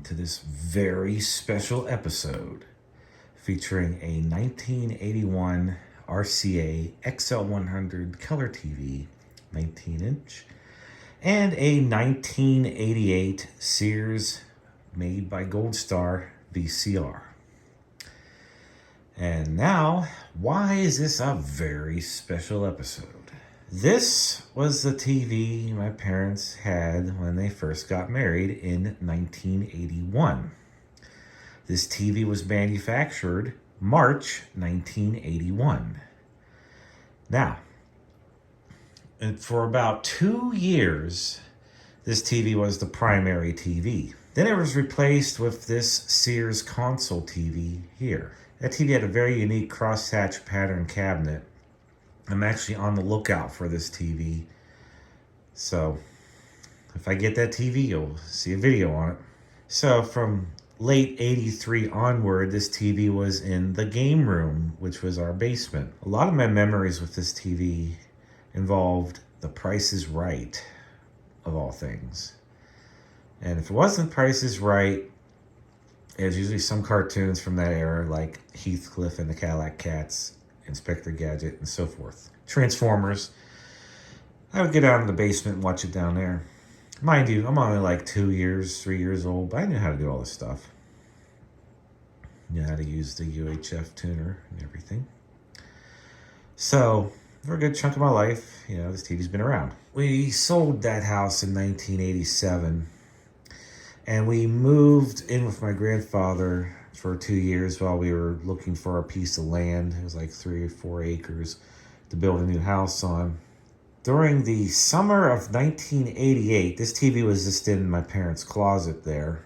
to this very special episode featuring a 1981 RCA XL-100 color TV, 19-inch, and a 1988 Sears made by GoldStar VCR. And now, why is this a very special episode? This was the TV my parents had when they first got married in 1981. This TV was manufactured March 1981. Now, and for about 2 years, this TV was the primary TV. Then it was replaced with this Sears console TV here. That TV had a very unique crosshatch pattern cabinet. I'm actually on the lookout for this TV. So if I get that TV, you'll see a video on it. So from late 83 onward, this TV was in the game room, which was our basement. A lot of my memories with this TV involved The Price is Right, of all things. And if it wasn't Price is Right, it was usually some cartoons from that era, like Heathcliff and the Cadillac Cats, Inspector Gadget, and so forth. Transformers. I would get out in the basement and watch it down there. Mind you, I'm only like 3 years old, but I knew how to do all this stuff. Knew how to use the UHF tuner and everything. So, for a good chunk of my life, this TV's been around. We sold that house in 1987, and we moved in with my grandfather for 2 years while we were looking for a piece of land. It was like 3 or 4 acres to build a new house on. During the summer of 1988, this TV was just in my parents' closet there.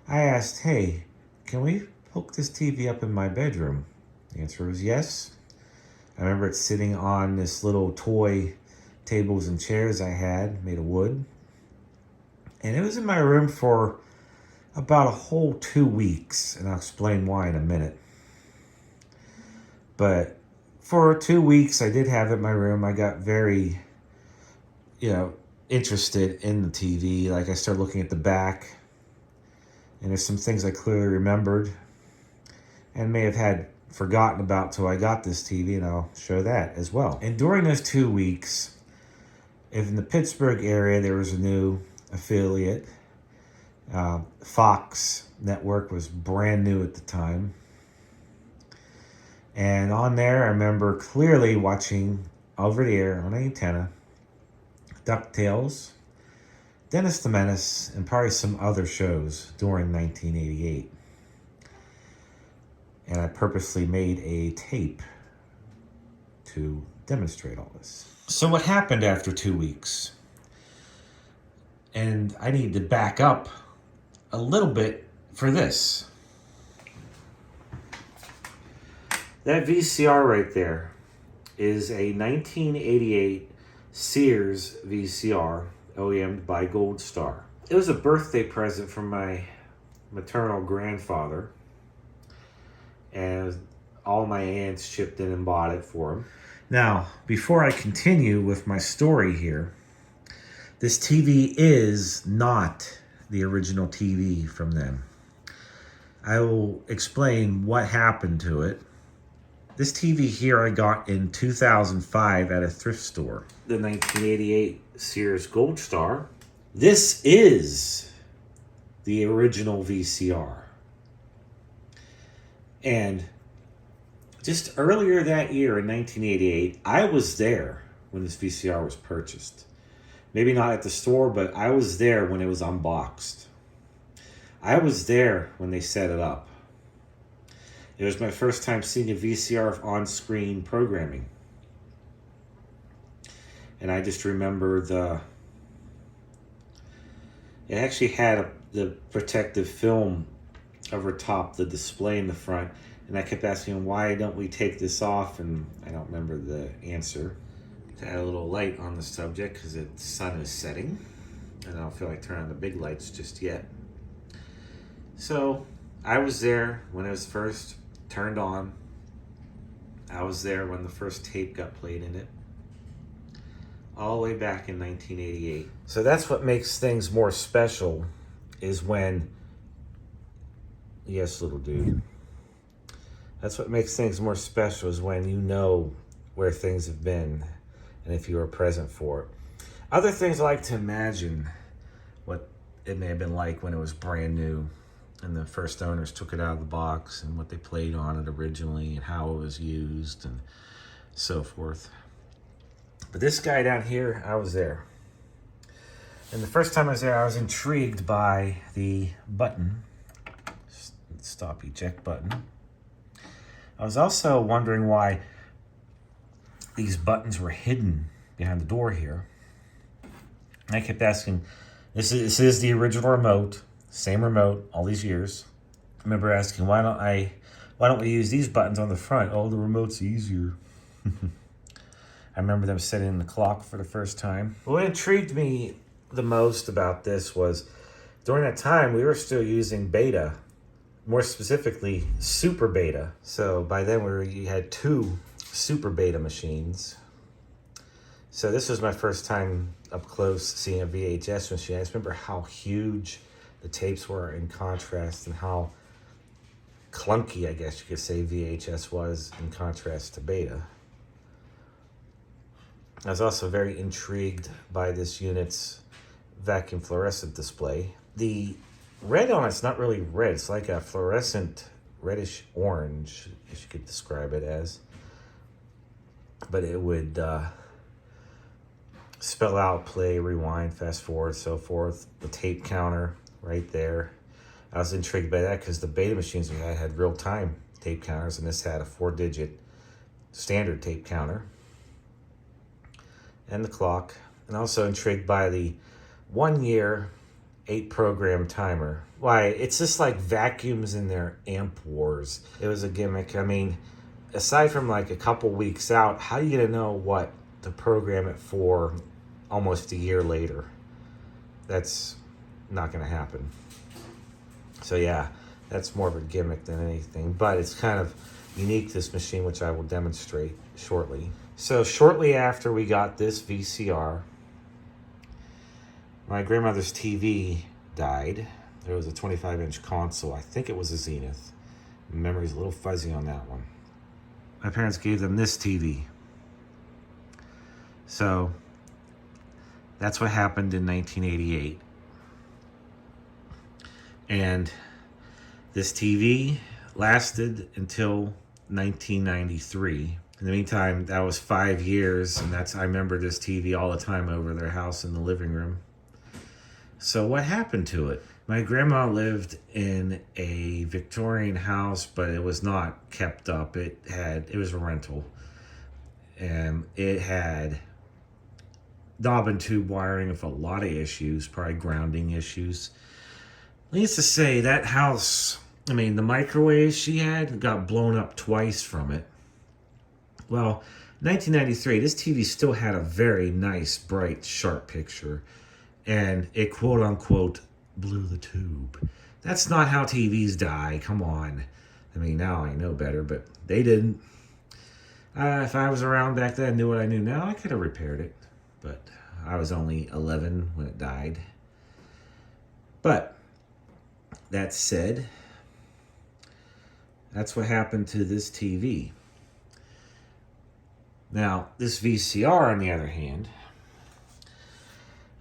I asked, hey, can we hook this TV up in my bedroom? The answer was yes. I remember it sitting on this little toy tables and chairs I had made of wood. And it was in my room for about a whole 2 weeks, and I'll explain why in a minute. But for 2 weeks, I did have it in my room. I got very, interested in the TV. Like, I started looking at the back, and there's some things I clearly remembered and may have had forgotten about till I got this TV, and I'll show that as well. And during those 2 weeks, in the Pittsburgh area, there was a new affiliate. Fox Network was brand new at the time. And on there, I remember clearly watching over the air on an antenna, DuckTales, Dennis the Menace, and probably some other shows during 1988. And I purposely made a tape to demonstrate all this. So what happened after 2 weeks? And I need to back up a little bit for this. That VCR right there is a 1988 Sears VCR, OEM'd by GoldStar. It was a birthday present from my maternal grandfather, and all my aunts chipped in and bought it for him. Now, before I continue with my story here, this TV is not the original TV from then. I will explain what happened to it. This TV here I got in 2005 at a thrift store. The 1988 Sears GoldStar. This is the original VCR. And just earlier that year in 1988, I was there when this VCR was purchased. Maybe not at the store, but I was there when it was unboxed. I was there when they set it up. It was my first time seeing a VCR on-screen programming. And I just remember it actually had the protective film over top the display in the front. And I kept asking, why don't we take this off? And I don't remember the answer. To add a little light on the subject, because the sun is setting. And I don't feel like turning on the big lights just yet. So I was there when it was first turned on. I was there when the first tape got played in it. All the way back in 1988. So that's what makes things more special, is when Yes, little dude. That's what makes things more special, is when you know where things have been and if you were present for it. Other things I like to imagine what it may have been like when it was brand new and the first owners took it out of the box, and what they played on it originally and how it was used and so forth. But this guy down here, I was there. And the first time I was there, I was intrigued by the button, stop eject button. I was also wondering why these buttons were hidden behind the door here. And I kept asking, this is the original remote, same remote all these years. I remember asking, why don't we use these buttons on the front? Oh, the remote's easier. I remember them setting the clock for the first time. What intrigued me the most about this was during that time we were still using beta, more specifically super beta. So by then we had 2 super beta machines. So this was my first time up close seeing a VHS machine. I just remember how huge the tapes were in contrast, and how clunky, I guess you could say, VHS was in contrast to beta. I was also very intrigued by this unit's vacuum fluorescent display. The red on it's not really red. It's like a fluorescent reddish orange, if you could describe it as. But it would spell out play, rewind, fast forward, so forth. The tape counter right there. I was intrigued by that because the beta machines we had real-time tape counters, and this had a 4-digit standard tape counter. And the clock. And also intrigued by the 1-year 8-program timer. Why, it's just like vacuums in their amp wars. It was a gimmick. I mean, aside from like a couple weeks out, how are you gonna know what to program it for almost a year later? That's not gonna happen. So yeah, that's more of a gimmick than anything, but it's kind of unique, this machine, which I will demonstrate shortly. So shortly after we got this VCR, my grandmother's TV died. There was a 25-inch console. I think it was a Zenith. Memory's a little fuzzy on that one. My parents gave them this TV. So that's what happened in 1988. And this TV lasted until 1993. In the meantime, that was 5 years, and I remember this TV all the time over their house in the living room. So what happened to it? My grandma lived in a Victorian house, but it was not kept up. It was a rental, and it had knob and tube wiring with a lot of issues, probably grounding issues. Needless to say, that house, I mean, the microwave she had got blown up twice from it. Well, 1993, this TV still had a very nice, bright, sharp picture, and it quote-unquote blew the tube. That's not how TVs die, come on. I mean, now I know better, but they didn't. If I was around back then and knew what I knew now, I could have repaired it, but I was only 11 when it died. But that said, that's what happened to this TV. Now, this VCR, on the other hand,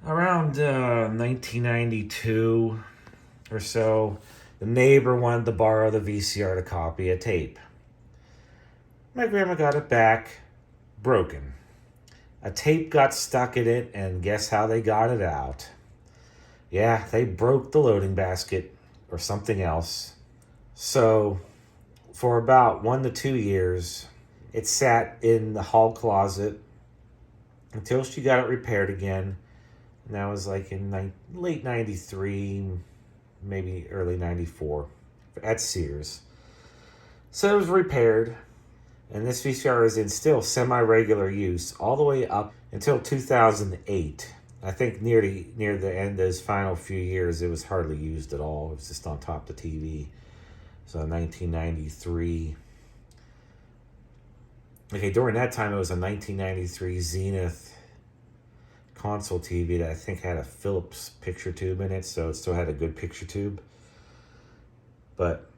around 1992 or so, the neighbor wanted to borrow the VCR to copy a tape. My grandma got it back, broken. A tape got stuck in it, and guess how they got it out? Yeah, they broke the loading basket or something else. So, for about 1 to 2 years, it sat in the hall closet until she got it repaired again. And that was like in late 93, maybe early 94 at Sears. So it was repaired. And this VCR is in still semi-regular use all the way up until 2008. I think near the end of those final few years, it was hardly used at all. It was just on top of the TV. So 1993. Okay, during that time, it was a 1993 Zenith console TV that I think had a Philips picture tube in it, so it still had a good picture tube. But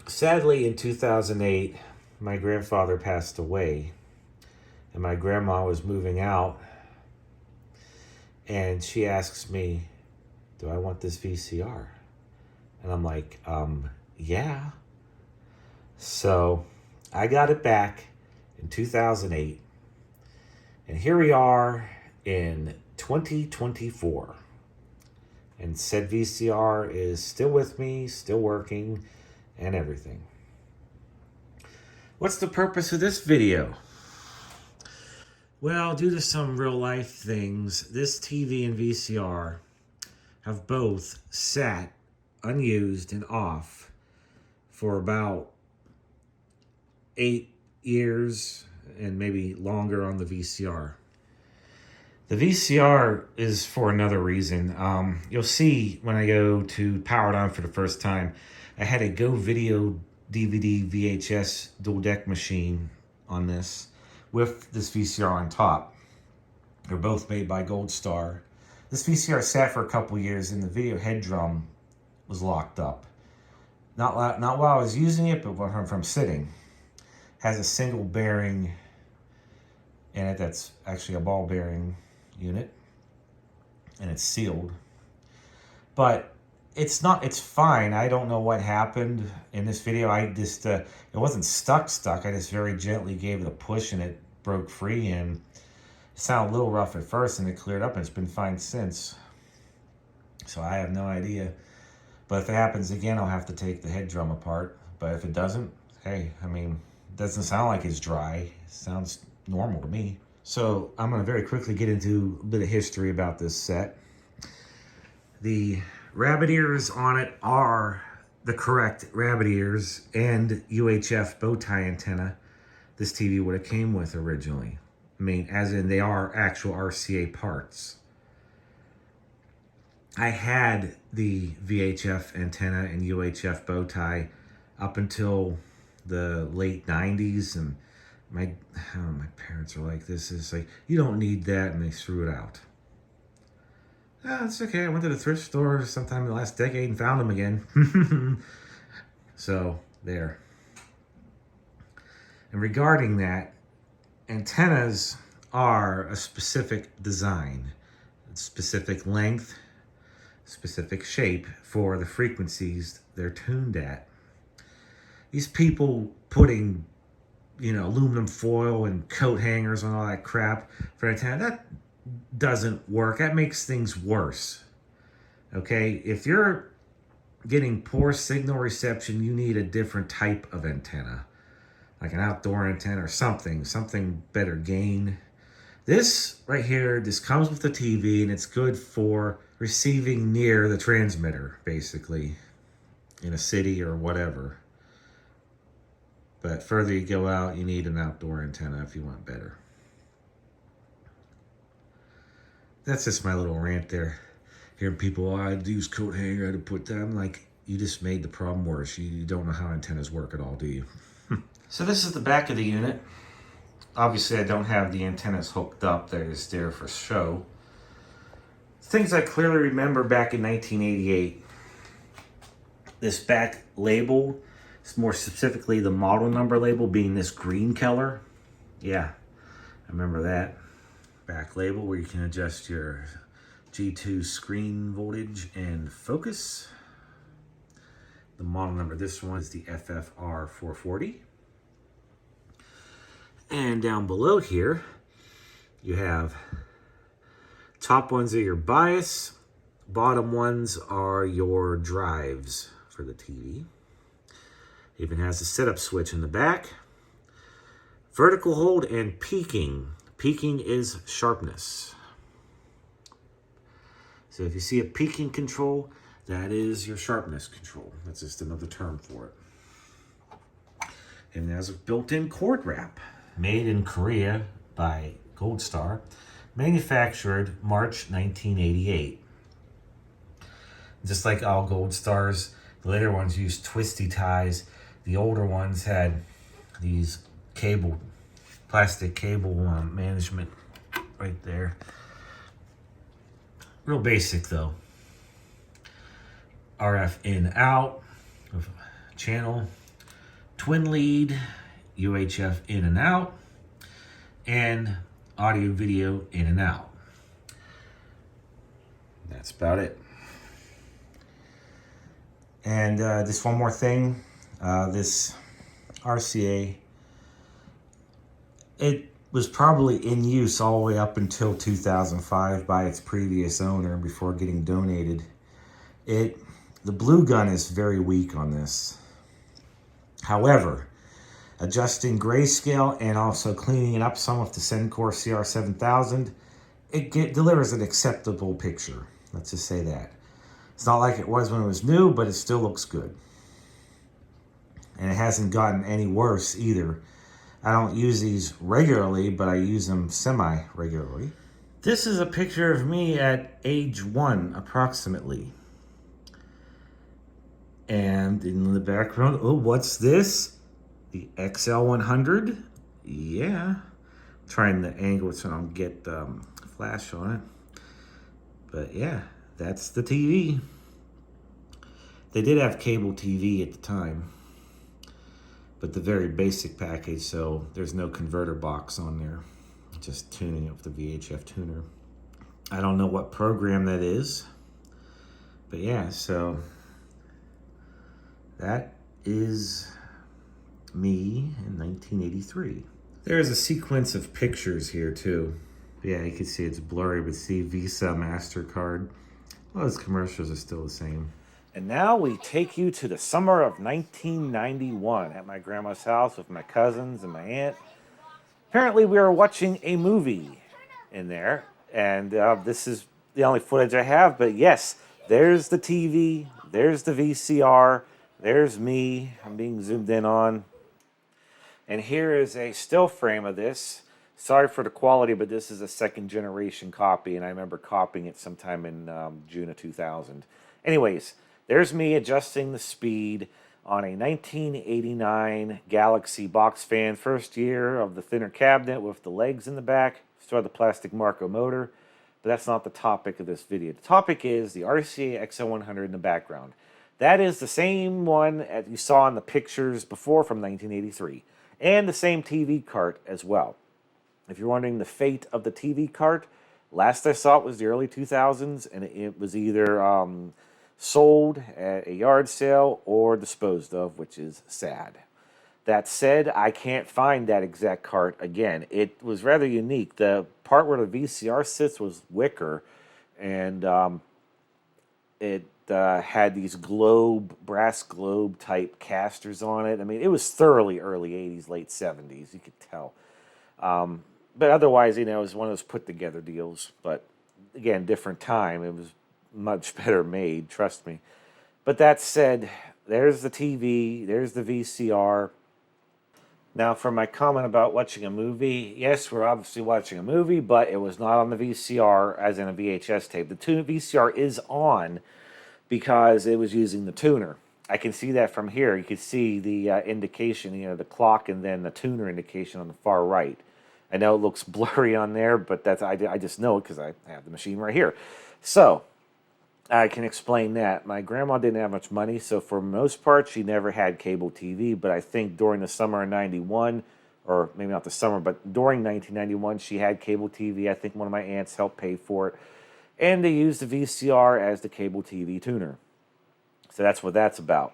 Sadly, in 2008, my grandfather passed away, and my grandma was moving out, and she asks me, do I want this VCR? And I'm like, yeah. So I got it back in 2008, and here we are in 2024. And said VCR is still with me, still working, and everything. What's the purpose of this video? Well, due to some real life things, this TV and VCR have both sat unused and off for about 8 years and maybe longer on the VCR. The VCR is for another reason. You'll see when I go to power it on for the first time, I had a Go Video DVD VHS dual deck machine on this with this VCR on top. They're both made by GoldStar. This VCR sat for a couple years and the video head drum was locked up. Not while I was using it, but when I'm sitting. Has a single bearing in it that's actually a ball bearing unit, and it's sealed. But it's fine. I don't know what happened in this video. I just, it wasn't stuck. I just very gently gave it a push and it broke free, and it sounded a little rough at first and it cleared up and it's been fine since. So I have no idea. But if it happens again, I'll have to take the head drum apart. But if it doesn't, hey, I mean, it doesn't sound like it's dry. It sounds normal to me. So I'm going to very quickly get into a bit of history about this set. The rabbit ears on it are the correct rabbit ears and UHF bow tie antenna this TV would have came with originally. I mean, as in they are actual RCA parts. I had the VHF antenna and UHF bow tie up until the late 90s, and my parents are like, this is like, you don't need that, and they threw it out. Oh, it's okay. I went to the thrift store sometime in the last decade and found them again. So, there. And regarding that, antennas are a specific design, specific length, specific shape for the frequencies they're tuned at. These people putting, aluminum foil and coat hangers and all that crap for antenna, that doesn't work. That makes things worse. Okay, if you're getting poor signal reception, you need a different type of antenna, like an outdoor antenna or something better gain. This right here, this comes with the TV, and it's good for receiving near the transmitter, basically, in a city or whatever. But further you go out, you need an outdoor antenna if you want better. That's just my little rant there. Hearing people, I had to use coat hanger, I had to put that. I'm like, you just made the problem worse. You don't know how antennas work at all, do you? So this is the back of the unit. Obviously, I don't have the antennas hooked up. They're just there for show. Things I clearly remember back in 1988. This back label, more specifically the model number label, being this green color. Yeah, I remember that. Back label where you can adjust your G2 screen voltage and focus. The model number, this one is the FFR 440. And down below here, you have top ones are your bias, bottom ones are your drives for the TV. Even has a setup switch in the back. Vertical hold and peaking. Peaking is sharpness. So if you see a peaking control, that is your sharpness control. That's just another term for it. And there's a built-in cord wrap. Made in Korea by GoldStar. Manufactured March 1988. Just like all GoldStars, the later ones used twisty ties. The older ones had these plastic cable management right there. Real basic though. RF in out, channel, twin lead, UHF in and out, and audio video in and out. That's about it. And just one more thing, this RCA, it was probably in use all the way up until 2005 by its previous owner before getting donated. The blue gun is very weak on this. However, adjusting grayscale and also cleaning it up some with the Sencor CR7000, it delivers an acceptable picture. Let's just say that. It's not like it was when it was new, but it still looks good. And it hasn't gotten any worse either. I don't use these regularly, but I use them semi-regularly. This is a picture of me at age 1, approximately. And in the background, oh, what's this? The XL-100? Yeah. I'm trying to angle it so I don't get flash on it. But yeah, that's the TV. They did have cable TV at the time, but the very basic package, so there's no converter box on there. Just tuning up the VHF tuner. I don't know what program that is, but yeah, so that is me in 1983. There's a sequence of pictures here too. Yeah, you can see it's blurry, but see Visa, MasterCard. Well, those commercials are still the same. And now we take you to the summer of 1991 at my grandma's house with my cousins and my aunt. Apparently we were watching a movie in there, and this is the only footage I have, but yes, there's the TV, there's the VCR, there's me, I'm being zoomed in on. And here is a still frame of this. Sorry for the quality, but this is a second generation copy, and I remember copying it sometime in June of 2000. Anyways, there's me adjusting the speed on a 1989 Galaxy box fan, first year of the thinner cabinet with the legs in the back, still had the plastic Marco motor, but that's not the topic of this video. The topic is the RCA XL-100 in the background. That is the same one as you saw in the pictures before from 1983, and the same TV cart as well. If you're wondering the fate of the TV cart, last I saw it was the early 2000s, and it was either sold at a yard sale or disposed of, which is sad. That said, I can't find that exact cart again. It was rather unique. The part where the VCR sits was wicker, and it had these brass globe type casters on it. I mean, it was thoroughly early 80s, late 70s, you could tell. But otherwise, you know, it was one of those put together deals. But again, different time. It was much better made, trust me. But that said, there's the TV, there's the VCR. Now, for my comment about watching a movie, yes, we're obviously watching a movie, but it was not on the VCR as in a VHS tape. The VCR is on because it was using the tuner. I can see that from here. You can see the indication, you know, the clock and then the tuner indication on the far right. I know it looks blurry on there, but that's I just know it because I have the machine right here. So I can explain that. My grandma didn't have much money, so for most part, she never had cable TV. But I think during the summer of 91, or maybe not the summer, but during 1991, she had cable TV. I think one of my aunts helped pay for it. And they used the VCR as the cable TV tuner. So that's what that's about.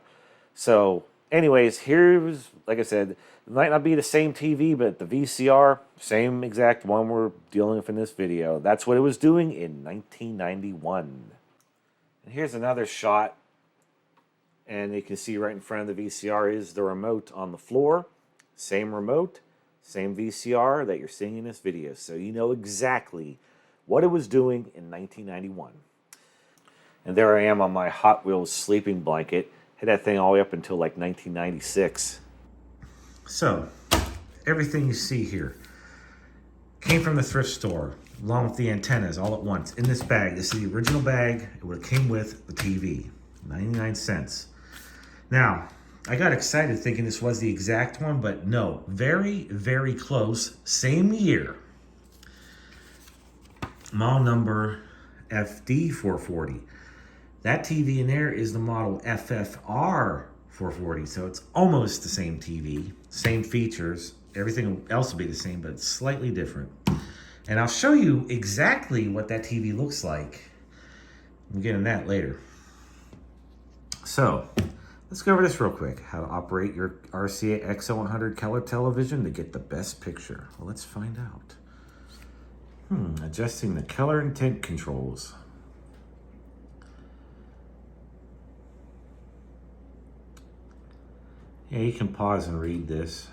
So anyways, here's, like I said, it might not be the same TV, but the VCR, same exact one we're dealing with in this video. That's what it was doing in 1991. And here's another shot. And you can see right in front of the VCR is the remote on the floor. Same remote, same VCR that you're seeing in this video. So you know exactly what it was doing in 1991. And there I am on my Hot Wheels sleeping blanket. Had that thing all the way up until like 1996. So, everything you see here came from the thrift store, along with the antennas all at once, in this bag. This is the original bag. It would have came with the TV, 99 cents. Now, I got excited thinking this was the exact one, but no, very, very close, same year. Model number FD440. That TV in there is the model FFR 440. So it's almost the same TV, same features. Everything else will be the same, but it's slightly different. And I'll show you exactly what that TV looks like. We'll get into that later. So let's go over this real quick. How to operate your RCA XL-100 color television to get the best picture. Well, let's find out. Adjusting the color and tint controls. Yeah, you can pause and read this.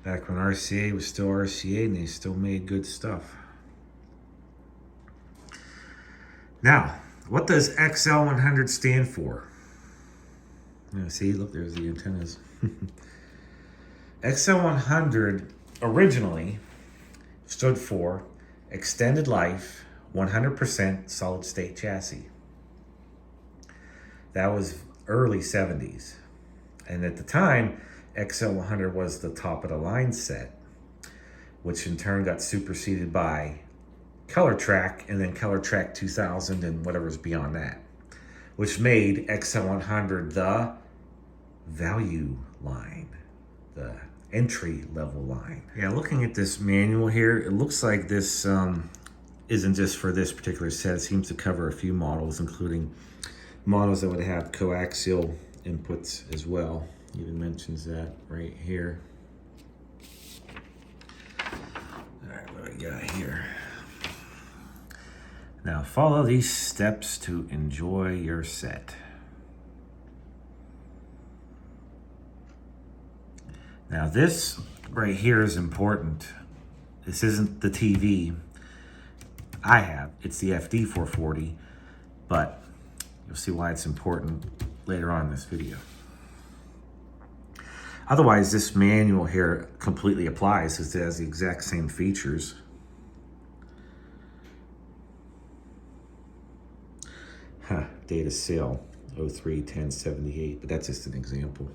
Back when RCA was still RCA and they still made good stuff. Now, what does XL-100 stand for? See, look, there's the antennas. XL-100 originally stood for Extended Life 100% Solid State Chassis. That was early 70s. And at the time, XL-100 was the top of the line set, which in turn got superseded by Color Track and then Color Track 2000 and whatever's beyond that, which made XL-100 the value line, the entry level line. Yeah, looking at this manual here, it looks like this isn't just for this particular set. It seems to cover a few models, including models that would have coaxial inputs as well. It even mentions that right here. All right, what do we got here? Now follow these steps to enjoy your set. Now this right here is important. This isn't the TV I have. It's the FD440, but you'll see why it's important later on in this video. Otherwise, this manual here completely applies because it has the exact same features. Data sale 03-10-78, but that's just an example.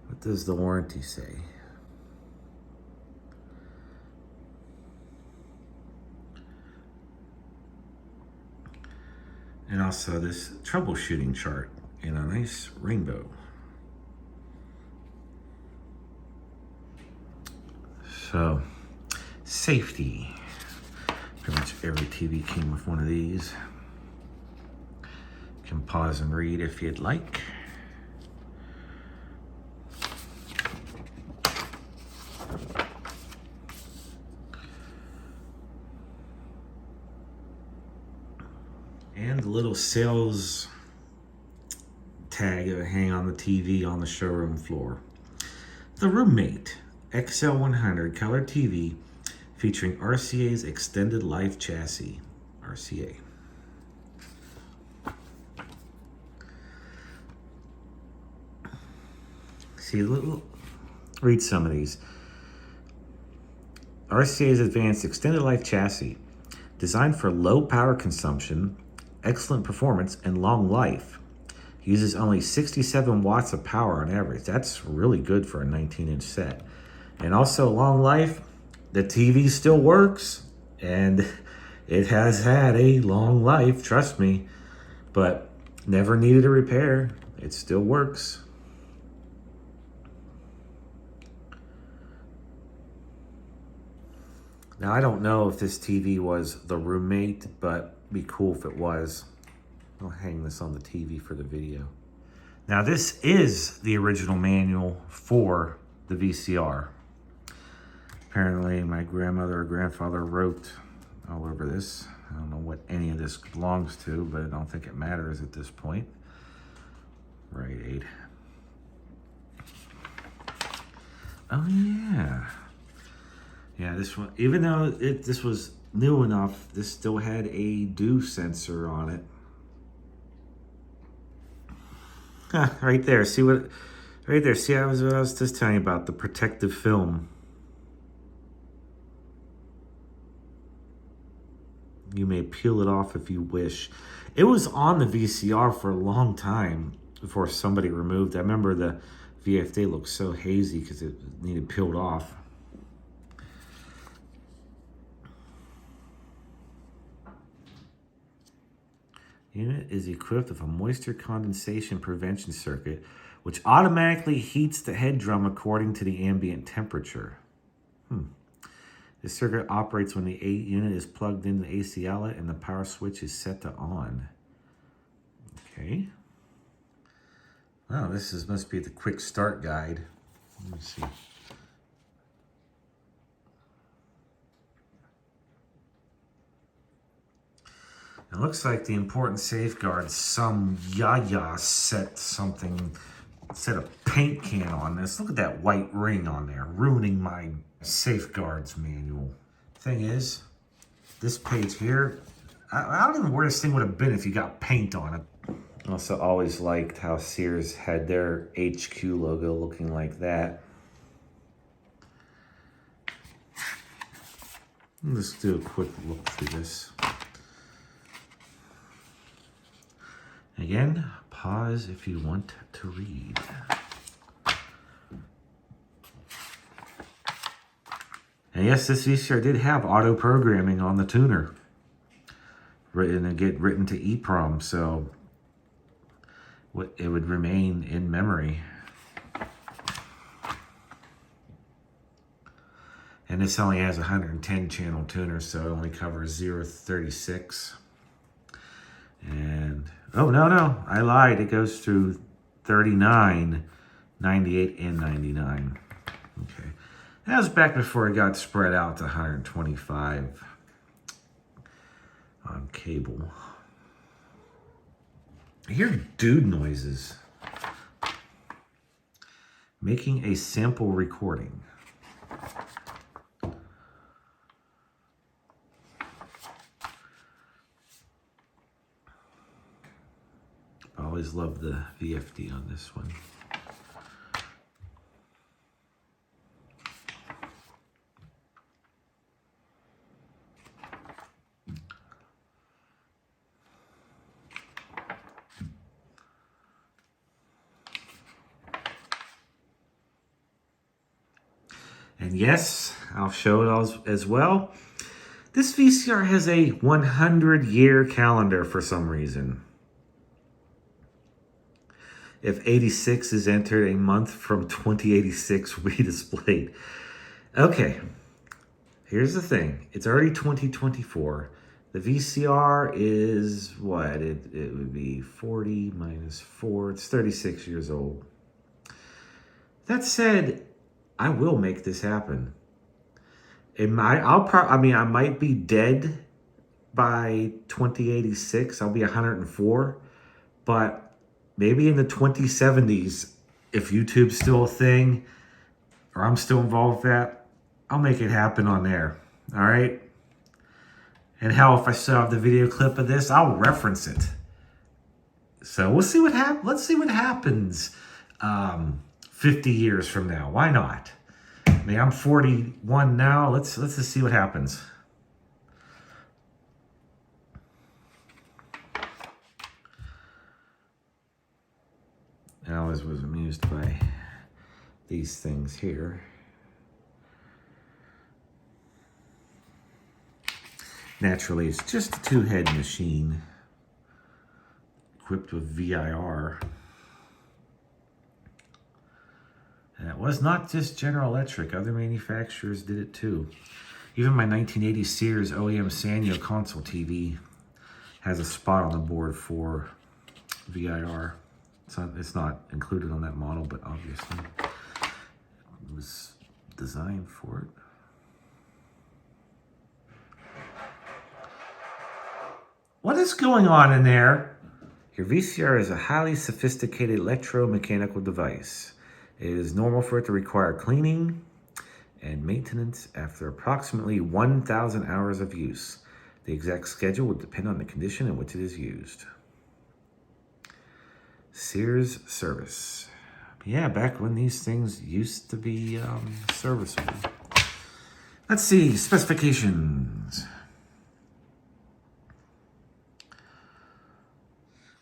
What does the warranty say? And also this troubleshooting chart in a nice rainbow. So, safety. Pretty much every TV came with one of these. You can pause and read if you'd like. And the little sales tag that would hang on the TV on the showroom floor. The Roommate XL-100 color TV featuring RCA's Extended Life Chassis, RCA. See, read some of these. RCA's Advanced Extended Life Chassis, designed for low power consumption, excellent performance, and long life. Uses only 67 watts of power on average. That's really good for a 19-inch set. And also long life, the TV still works, and it has had a long life, trust me, but never needed a repair. It still works. Now, I don't know if this TV was the Roommate, but it'd be cool if it was. I'll hang this on the TV for the video. Now, this is the original manual for the VCR. Apparently, my grandmother or grandfather wrote all over this. I don't know what any of this belongs to, but I don't think it matters at this point. Rite Aid. Oh, yeah. Yeah, this one, even though this was new enough, this still had a dew sensor on it. Right there, see what, right there, see what I was just telling you about, the protective film. You may peel it off if you wish. It was on the VCR for a long time before somebody removed it. I remember the VFD looked so hazy because it needed peeled off. Unit is equipped with a moisture condensation prevention circuit, which automatically heats the head drum according to the ambient temperature. This circuit operates when the unit is plugged into the AC outlet and the power switch is set to on. Okay. Wow, must be the quick start guide. Let me see. It looks like the important safeguards, some yaya set a paint can on this. Look at that white ring on there, ruining my safeguards manual. Thing is, this page here, I don't even know where this thing would have been if you got paint on it. Also always liked how Sears had their HQ logo looking like that. Let's do a quick look through this. Again, pause if you want to read. And yes, this VCR did have auto programming on the tuner. Written to EEPROM, so it would remain in memory. And this only has a 110 channel tuner, so it only covers 0 to 36. And, oh, no, I lied. It goes through 39, 98, and 99. Okay. That was back before it got spread out to 125 on cable. I hear dude noises. Making a sample recording. I always love the VFD on this one. And yes, I'll show it as well. This VCR has a 100-year calendar for some reason. If 86 is entered, a month from 2086 will be displayed. Okay, here's the thing. It's already 2024. The VCR is what? It would be 40 minus 4. It's 36 years old. That said, I will make this happen. I might be dead by 2086. I'll be 104, but maybe in the 2070s, if YouTube's still a thing, or I'm still involved with that, I'll make it happen on there. All right. And hell, if I still have the video clip of this, I'll reference it. So we'll see what happens. Let's see what happens 50 years from now. Why not? I mean, I'm 41 now. Let's just see what happens. I always was amused by these things here. Naturally, it's just a two-head machine equipped with VIR. And it was not just General Electric. Other manufacturers did it too. Even my 1980 Sears OEM Sanyo console TV has a spot on the board for VIR. It's not included on that model, but obviously it was designed for it. What is going on in there? Your VCR is a highly sophisticated electromechanical device. It is normal for it to require cleaning and maintenance after approximately 1,000 hours of use. The exact schedule will depend on the condition in which it is used. Sears service. Yeah, back when these things used to be serviceable. Let's see, specifications.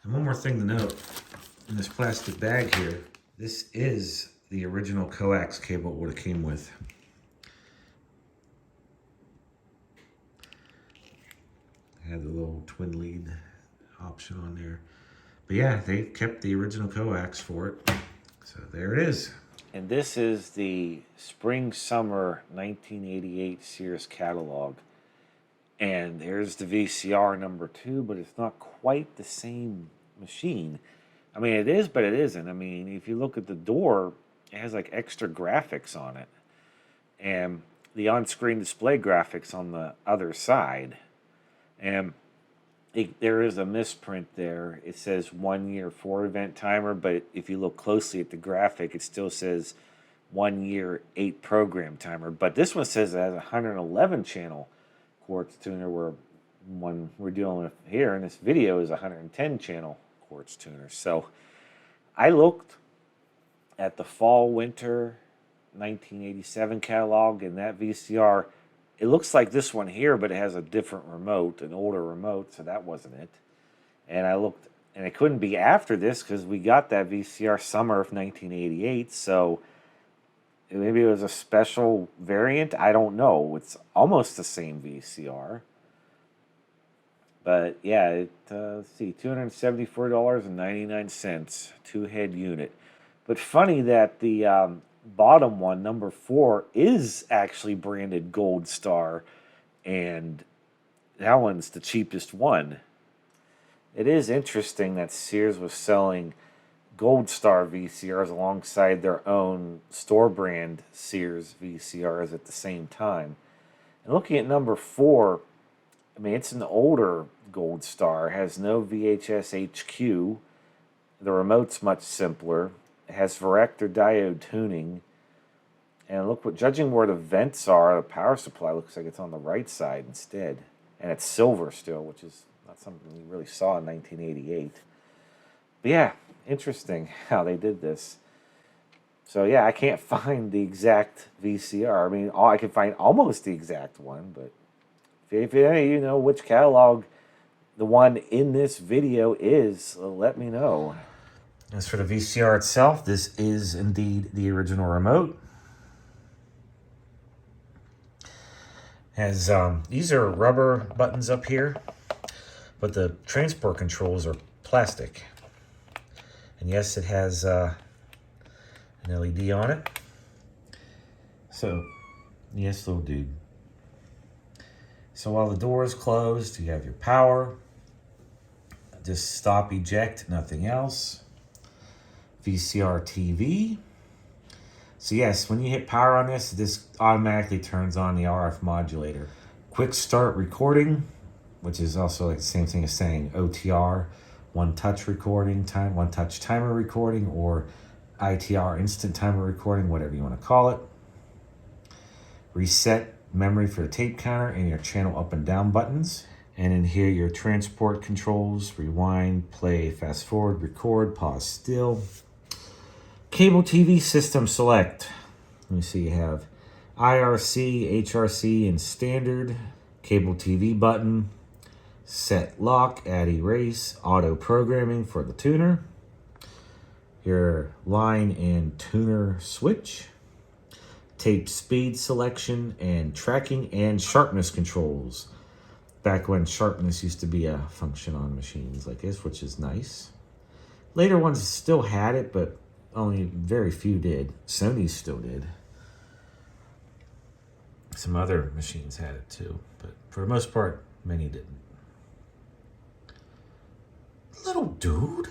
And one more thing to note, in this plastic bag here, this is the original coax cable it would have came with. It had the little twin lead option on there. But yeah, they kept the original coax for it. So there it is. And this is the Spring-Summer 1988 Sears catalog. And there's the VCR number 2, but it's not quite the same machine. I mean, it is, but it isn't. I mean, if you look at the door, it has like extra graphics on it. And the on-screen display graphics on the other side. And there is a misprint there. It says 1 year 4 event timer, but if you look closely at the graphic, it still says 1 year 8 program timer. But this one says it has a 111 channel quartz tuner, where one we're dealing with here in this video is a 110 channel quartz tuner. So I looked at the fall winter 1987 catalog, and that VCR, it looks like this one here, but it has a different remote, an older remote, so that wasn't it. And I looked, and it couldn't be after this because we got that VCR summer of 1988, so maybe it was a special variant. I don't know. It's almost the same VCR. But yeah, let's see, $274.99, 2-head unit. But funny that the bottom one, number 4, is actually branded GoldStar, and that one's the cheapest one. It is interesting that Sears was selling GoldStar VCRs alongside their own store brand Sears VCRs at the same time. And looking at number 4, I mean, it's an older GoldStar, has no VHS HQ, the remote's much simpler, it has Varactor diode tuning, and look what, judging where the vents are, the power supply looks like it's on the right side instead, and it's silver still, which is not something you really saw in 1988. But yeah, interesting how they did this. So yeah, I can't find the exact VCR. I mean, I can find almost the exact one, but if any of you know which catalog the one in this video is, let me know. As for the VCR itself, this is indeed the original remote. Has these are rubber buttons up here, but the transport controls are plastic. And yes, it has an LED on it. So, yes, little dude. So while the door is closed, you have your power. Just stop, eject, nothing else. VCR TV. So yes, when you hit power on this, this automatically turns on the RF modulator. Quick start recording, which is also like the same thing as saying OTR, one touch recording, one touch timer recording, or ITR, instant timer recording, whatever you want to call it. Reset memory for the tape counter and your channel up and down buttons. And in here, your transport controls, rewind, play, fast forward, record, pause still. Cable TV system select. Let me see, you have IRC, HRC, and standard. Cable TV button. Set lock, add erase, auto programming for the tuner. Your line and tuner switch. Tape speed selection and tracking and sharpness controls. Back when sharpness used to be a function on machines like this, which is nice. Later ones still had it, but only very few did. Sony still did. Some other machines had it too, but for the most part, many didn't. Little dude.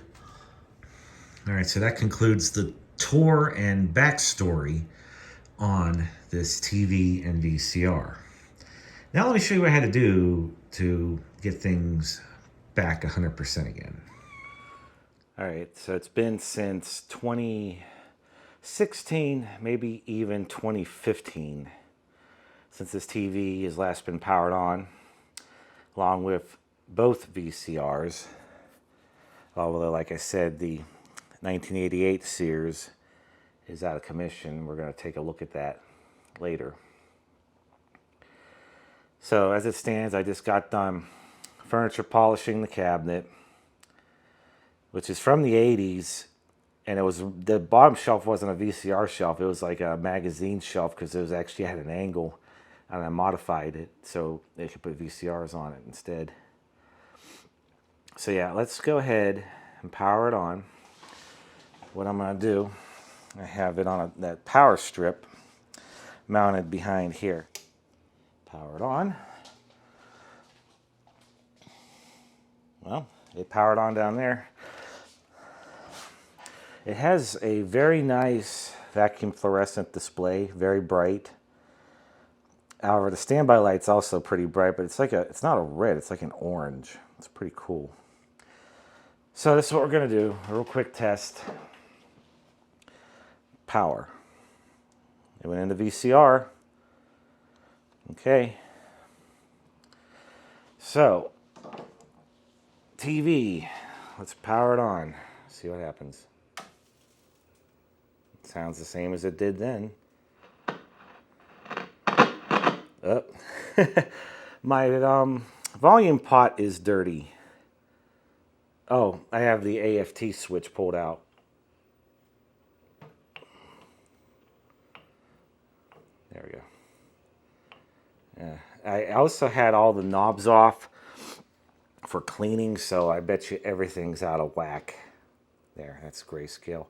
All right, so that concludes the tour and backstory on this TV and VCR. Now let me show you what I had to do to get things back 100% again. All right, so it's been since 2016, maybe even 2015, since this TV has last been powered on, along with both VCRs. Although, like I said, the 1988 Sears is out of commission. We're going to take a look at that later. So as it stands, I just got done furniture polishing the cabinet, which is from the 80s, and it was, the bottom shelf wasn't a VCR shelf, it was like a magazine shelf because it was actually had an angle, and I modified it so they could put VCRs on it instead. So yeah, let's go ahead and power it on. What I'm going to do, I have it on that power strip mounted behind here. Power it on. Well, it powered on down there. It has a very nice vacuum fluorescent display, very bright. However, the standby light's also pretty bright, but it's not a red, it's like an orange. It's pretty cool. So this is what we're gonna do, a real quick test. Power. It went into VCR. Okay. So, TV, let's power it on, see what happens. Sounds the same as it did then. Oh. My volume pot is dirty. Oh, I have the AFT switch pulled out. There we go. Yeah. I also had all the knobs off for cleaning, so I bet you everything's out of whack. There, that's grayscale.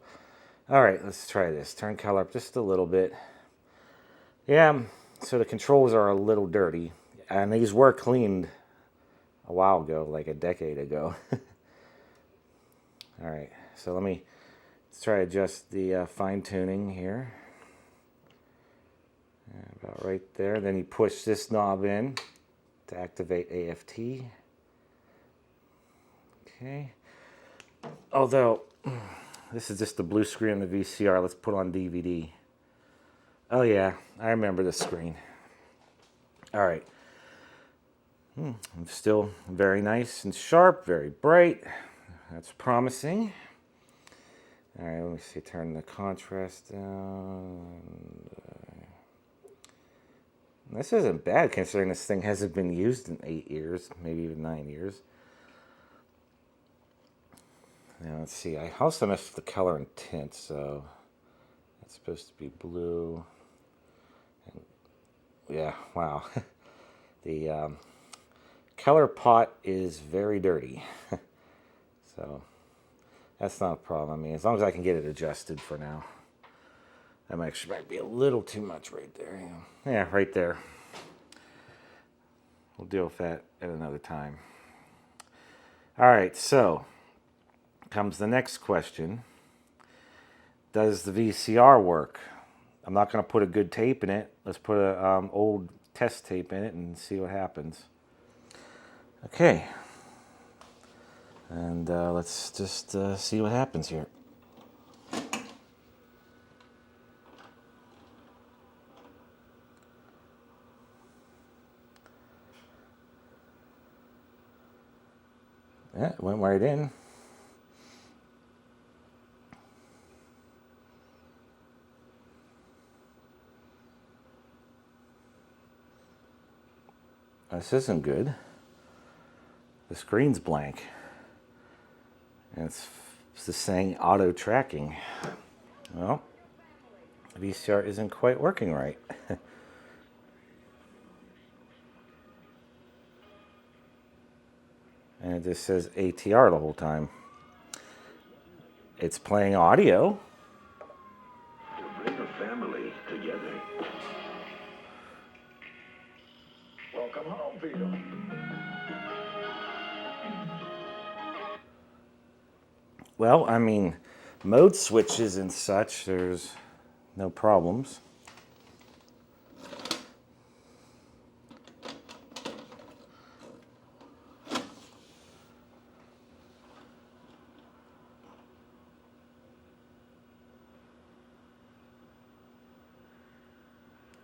All right, let's try this. Turn color up just a little bit. Yeah, so the controls are a little dirty, and these were cleaned a while ago, like a decade ago. All right, so let's try to adjust the fine tuning here. About right there. Then you push this knob in to activate AFT. Okay. Although, this is just the blue screen on the VCR. Let's put on DVD. Oh yeah, I remember this screen. All right. Still very nice and sharp, very bright. That's promising. All right, let me see. Turn the contrast down. This isn't bad considering this thing hasn't been used in 8 years, maybe even 9 years. Now let's see. I also messed with the color and tint, so that's supposed to be blue. And yeah, wow. The color pot is very dirty. So that's not a problem. I mean, as long as I can get it adjusted for now. That might be a little too much right there. Yeah, right there. We'll deal with that at another time. All right, so comes the next question. Does the VCR work? I'm not going to put a good tape in it. Let's put an old test tape in it and see what happens. Okay. And let's just see what happens here. Yeah, it went right in. This isn't good. The screen's blank. And it's just saying auto tracking. Well, the VCR isn't quite working right. And it just says ATR the whole time. It's playing audio. To bring a family together. Welcome home, Peter. Well, I mean, mode switches and such, there's no problems.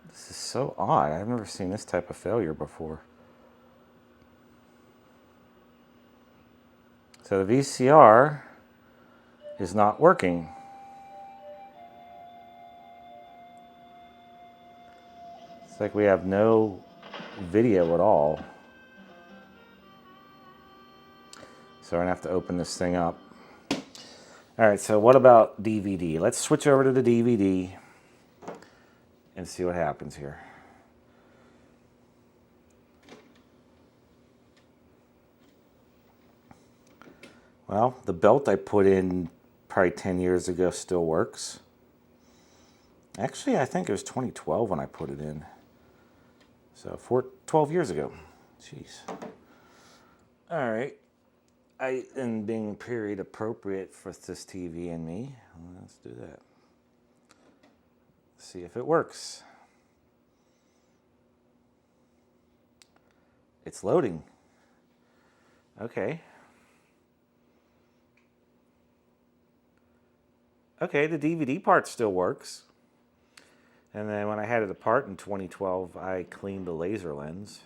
This is so odd. I've never seen this type of failure before. So the VCR is not working. It's like we have no video at all. So we're gonna have to open this thing up. All right, so what about DVD? Let's switch over to the DVD and see what happens here. Well, the belt I put in probably 10 years ago still works. Actually, I think it was 2012 when I put it in. So 12 years ago. Jeez. All right. And being period appropriate for this TV and me, let's do that. See if it works. It's loading. Okay. Okay, the DVD part still works. And then when I had it apart in 2012, I cleaned the laser lens.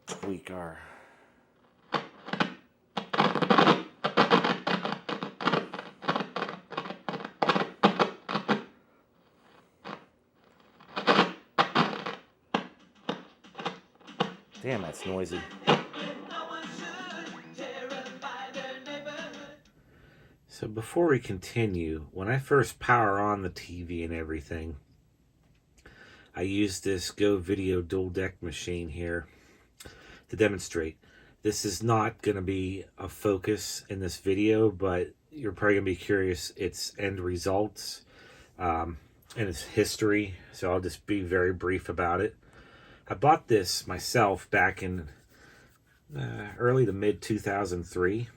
Tweak our... Damn, that's noisy. So before we continue, when I first power on the TV and everything, I use this Go Video dual deck machine here to demonstrate. This is not going to be a focus in this video, but you're probably going to be curious its end results and its history, so I'll just be very brief about it. I bought this myself back in early to mid 2003,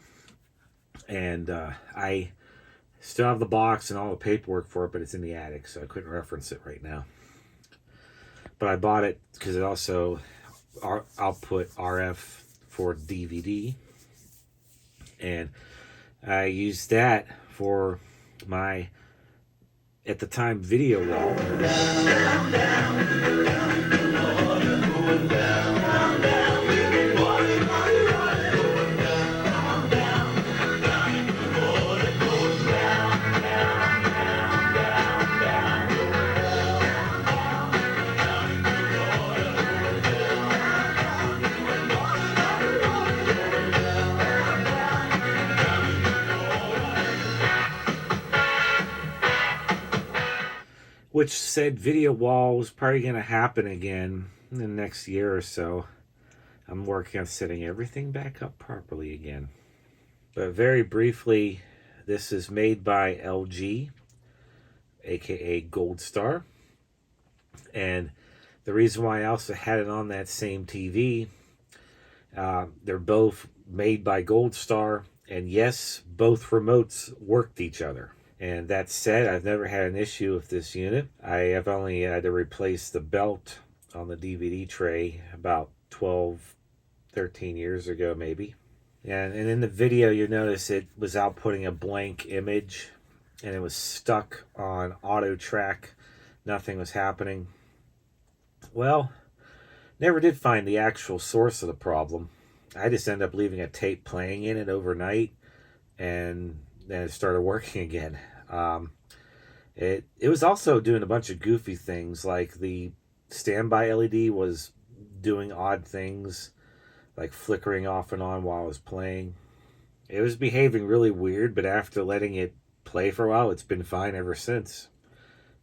and I still have the box and all the paperwork for it, but it's in the attic, so I couldn't reference it right now. But I bought it because it also output RF for DVD, and I used that for my, at the time, video wall. Which said video wall was probably going to happen again in the next year or so. I'm working on setting everything back up properly again. But very briefly, this is made by LG, aka GoldStar. And the reason why I also had it on that same TV, they're both made by GoldStar. And yes, both remotes worked each other. And that said, I've never had an issue with this unit. I have only had to replace the belt on the DVD tray about 12, 13 years ago maybe. And in the video you notice it was outputting a blank image and it was stuck on auto track. Nothing was happening. Well, never did find the actual source of the problem. I just ended up leaving a tape playing in it overnight, and then it started working again. It was also doing a bunch of goofy things, like the standby LED was doing odd things, like flickering off and on while I was playing. It was behaving really weird, but after letting it play for a while, it's been fine ever since.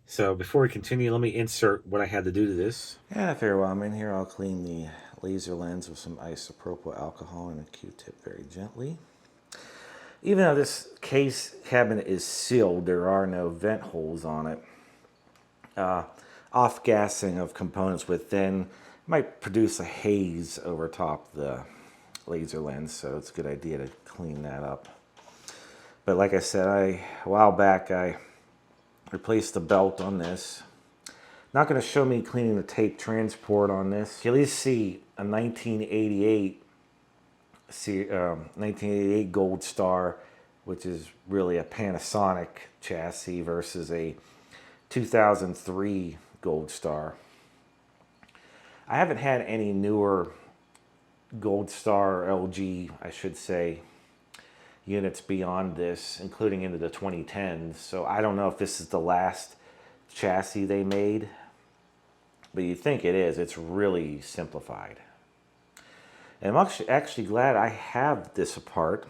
So before we continue, let me insert what I had to do to this. And I figure while I'm in here, I'll clean the laser lens with some isopropyl alcohol and a Q-tip very gently. Even though this case cabinet is sealed, there are no vent holes on it. Off-gassing of components within might produce a haze over top the laser lens, so it's a good idea to clean that up. But like I said, a while back I replaced the belt on this. Not going to show me cleaning the tape transport on this. You at least see a 1988 GoldStar, which is really a Panasonic chassis, versus a 2003 GoldStar. I haven't had any newer GoldStar, LG, I should say, units beyond this, including into the 2010s. So I don't know if this is the last chassis they made, but you think it is. It's really simplified. And I'm actually glad I have this apart,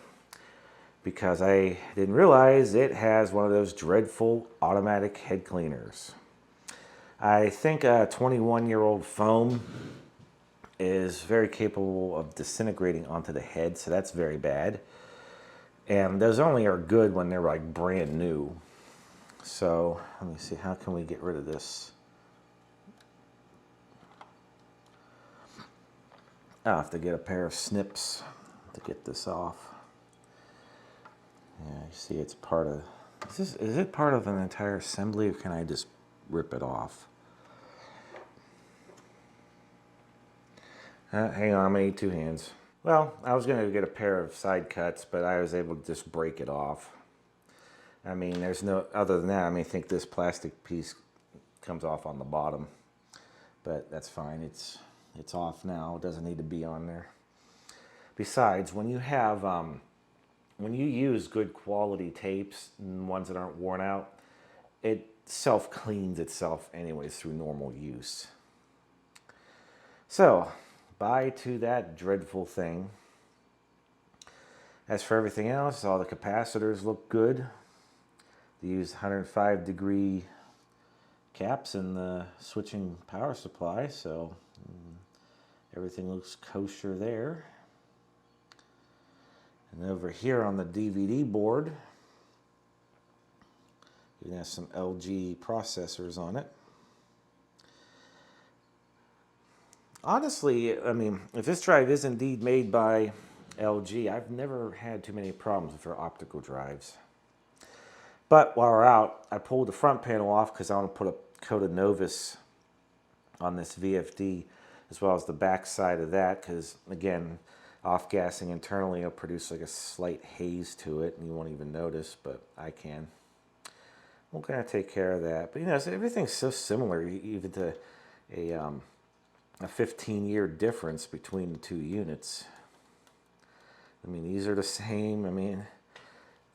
because I didn't realize it has one of those dreadful automatic head cleaners. I think a 21-year-old foam is very capable of disintegrating onto the head, so that's very bad. And those only are good when they're like brand new. So let me see, how can we get rid of this? I'll have to get a pair of snips to get this off. Yeah, you see it's part of, is it part of an entire assembly, or can I just rip it off? Hang on, I'm gonna need two hands. Well, I was gonna get a pair of side cuts, but I was able to just break it off. I mean, there's no, other than that, I mean, I think this plastic piece comes off on the bottom, but that's fine. It's off now. It doesn't need to be on there. Besides, when you have, when you use good quality tapes, ones that aren't worn out, it self-cleans itself anyways through normal use. So, bye to that dreadful thing. As for everything else, all the capacitors look good. They use 105-degree caps in the switching power supply, so everything looks kosher there. And over here on the DVD board, you have some LG processors on it. Honestly, I mean, if this drive is indeed made by LG, I've never had too many problems with their optical drives. But while we're out, I pulled the front panel off because I want to put a coat of Novus on this VFD, as well as the back side of that, because again, off-gassing internally will produce like a slight haze to it, and you won't even notice, but I can. We're going to take care of that. But you know, everything's so similar, even to a 15-year difference between the two units. I mean, these are the same. I mean,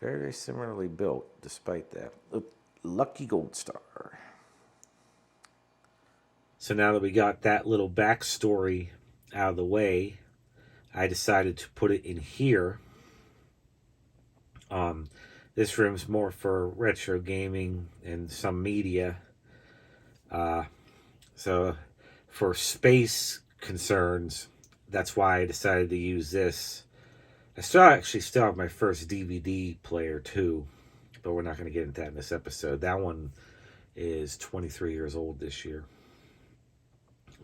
very, very similarly built, despite that. Lucky GoldStar. So now that we got that little backstory out of the way, I decided to put it in here. This room's more for retro gaming and some media. So for space concerns, that's why I decided to use this. I still have my first DVD player too, but we're not going to get into that in this episode. That one is 23 years old this year.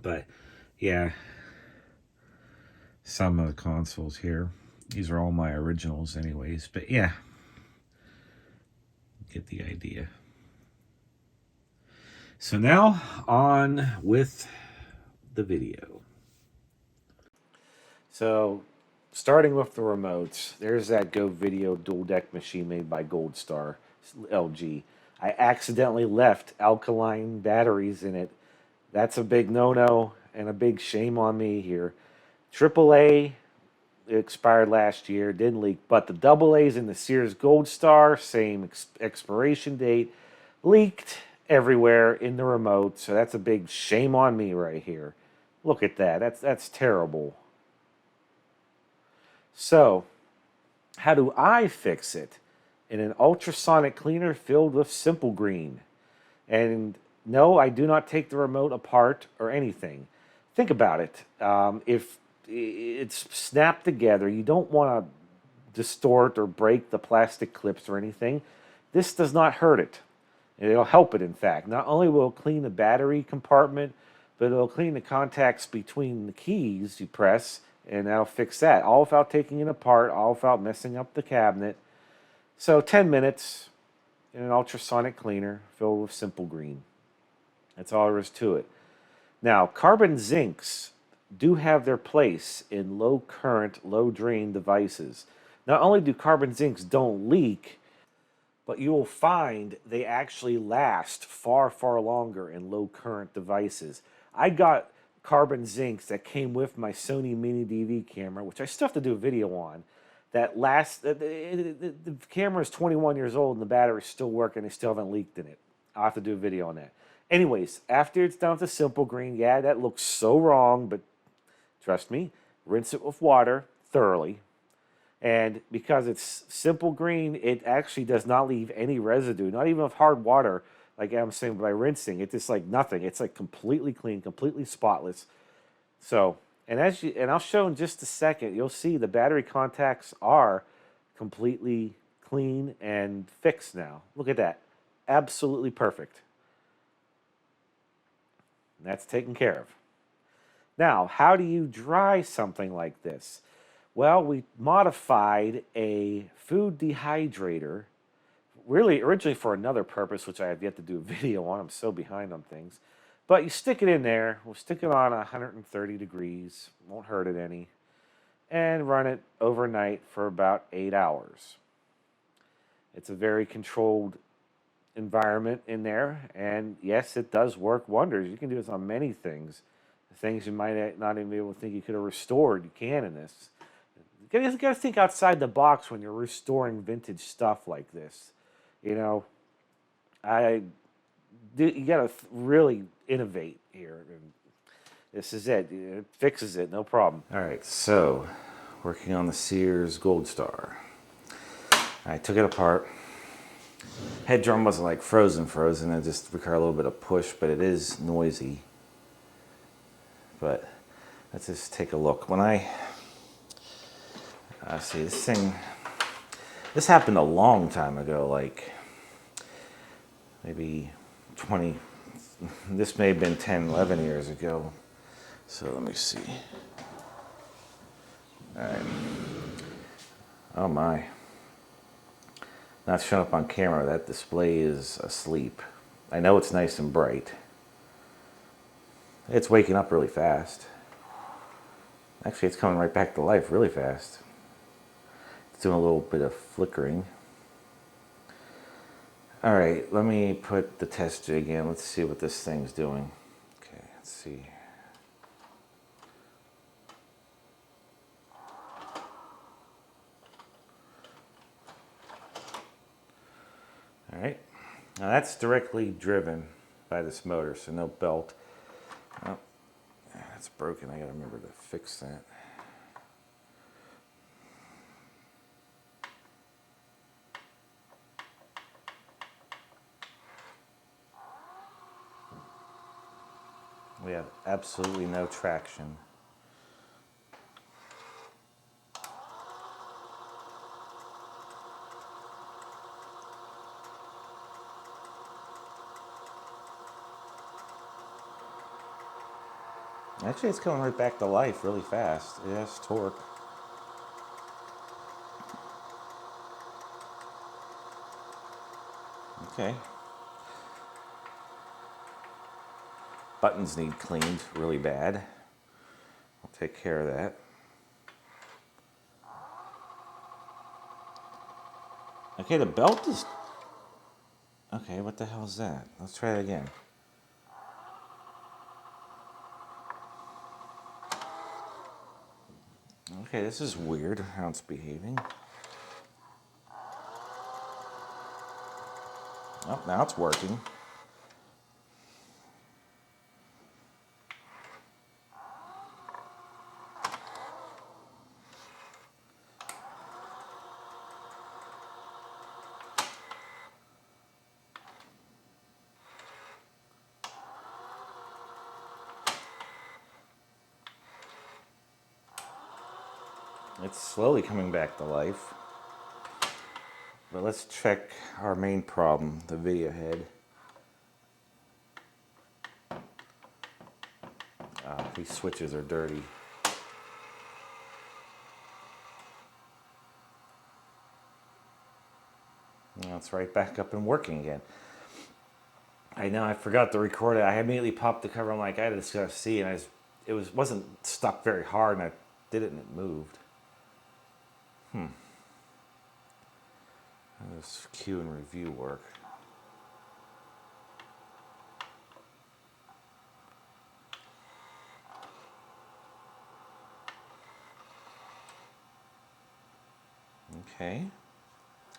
But yeah, some of the consoles here. These are all my originals anyways, but yeah, get the idea. So now on with the video. So starting with the remotes, there's that Go Video dual deck machine made by GoldStar, LG. I accidentally left alkaline batteries in it. That's a big no-no and a big shame on me here. AAA expired last year, didn't leak, but the AA's in the Sears GoldStar, same expiration date, leaked everywhere in the remote. So that's a big shame on me right here. Look at that. That's terrible. So, how do I fix it? In an ultrasonic cleaner filled with Simple Green. And no, I do not take the remote apart or anything. Think about it. If it's snapped together, you don't want to distort or break the plastic clips or anything. This does not hurt it. It'll help it, in fact. Not only will it clean the battery compartment, but it'll clean the contacts between the keys you press, and that'll fix that. All without taking it apart, all without messing up the cabinet. So 10 minutes in an ultrasonic cleaner filled with Simple Green. That's all there is to it. Now, carbon zincs do have their place in low current, low drain devices. Not only do carbon zincs don't leak, but you will find they actually last far, far longer in low current devices. I got carbon zincs that came with my Sony Mini DV camera, which I still have to do a video on. That last, the camera is 21 years old and the battery's still working. They still haven't leaked in it. I'll have to do a video on that. Anyways, after it's done with the Simple Green, yeah, that looks so wrong, but trust me, rinse it with water thoroughly. And because it's Simple Green, it actually does not leave any residue. Not even with hard water Like I'm saying, by rinsing, it's just like nothing. It's like completely clean, completely spotless. So, and I'll show in just a second, you'll see the battery contacts are completely clean and fixed now. Look at that. Absolutely perfect. And that's taken care of. Now, how do you dry something like this? Well, we modified a food dehydrator, really originally for another purpose, which I have yet to do a video on. I'm so behind on things. But you stick it in there. We'll stick it on 130 degrees. Won't hurt it any. And run it overnight for about 8 hours. It's a very controlled environment in there. And yes, it does work wonders. You can do this on many things. Things you might not even be able to think you could have restored, you can in this. You got to think outside the box when you're restoring vintage stuff like this. You know, you got to really innovate here. And this is it. It fixes it, no problem. All right, so working on the Sears GoldStar. I took it apart. Head drum wasn't like frozen. It just required a little bit of push, but it is noisy. But let's just take a look. When I see this happened a long time ago, like maybe 20, this may have been 10, 11 years ago. So let me see. All right. Oh my. Not showing up on camera, that display is asleep. I know it's nice and bright. It's waking up really fast. Actually, it's coming right back to life really fast. It's doing a little bit of flickering. All right, let me put the test jig in. Let's see what this thing's doing. Okay, let's see. All right, now that's directly driven by this motor, so no belt. Oh, that's broken. I gotta remember to fix that. We have absolutely no traction. Actually, it's coming right back to life really fast. It has torque. Okay. Buttons need cleaned really bad. I'll take care of that. Okay, the belt is... Okay, what the hell is that? Let's try it again. Okay, this is weird how it's behaving. Oh, now it's working. It's slowly coming back to life. But let's check our main problem, the video head. These switches are dirty. Now it's right back up and working again. I know I forgot to record it. I immediately popped the cover. I'm like, I just gotta see, and it wasn't stuck very hard, and I did it and it moved. How does cue and review work? Okay,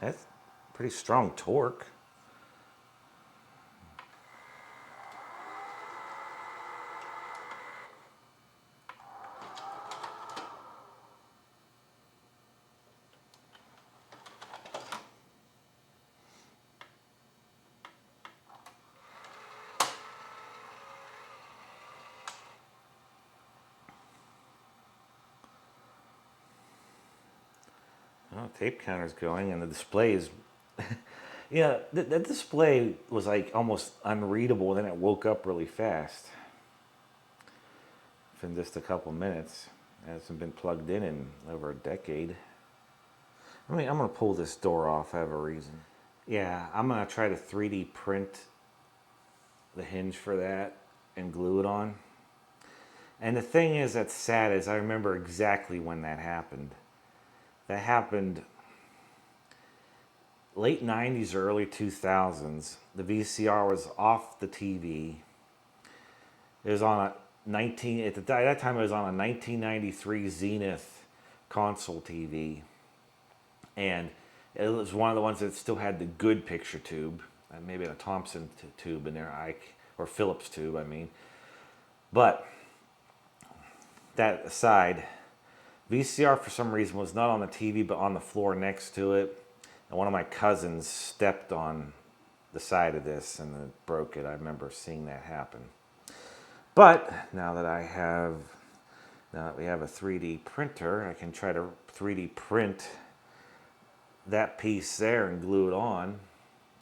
that's pretty strong torque. Well, tape counter's going, and the display is. Yeah, the display was like almost unreadable. Then it woke up really fast. In just a couple minutes. It hasn't been plugged in over a decade. I mean, I'm gonna pull this door off. I have a reason. Yeah, I'm gonna try to 3D print the hinge for that and glue it on. And the thing is that's sad is I remember exactly when that happened. That happened late 90s or early 2000s. The VCR was off the TV. It was on a at that time it was on a 1993 Zenith console TV. And it was one of the ones that still had the good picture tube. Maybe a Thompson tube in there, or Phillips tube, I mean. But that aside, VCR for some reason was not on the TV but on the floor next to it. And one of my cousins stepped on the side of this and it broke it. I remember seeing that happen. But now that we have a 3D printer, I can try to 3D print that piece there and glue it on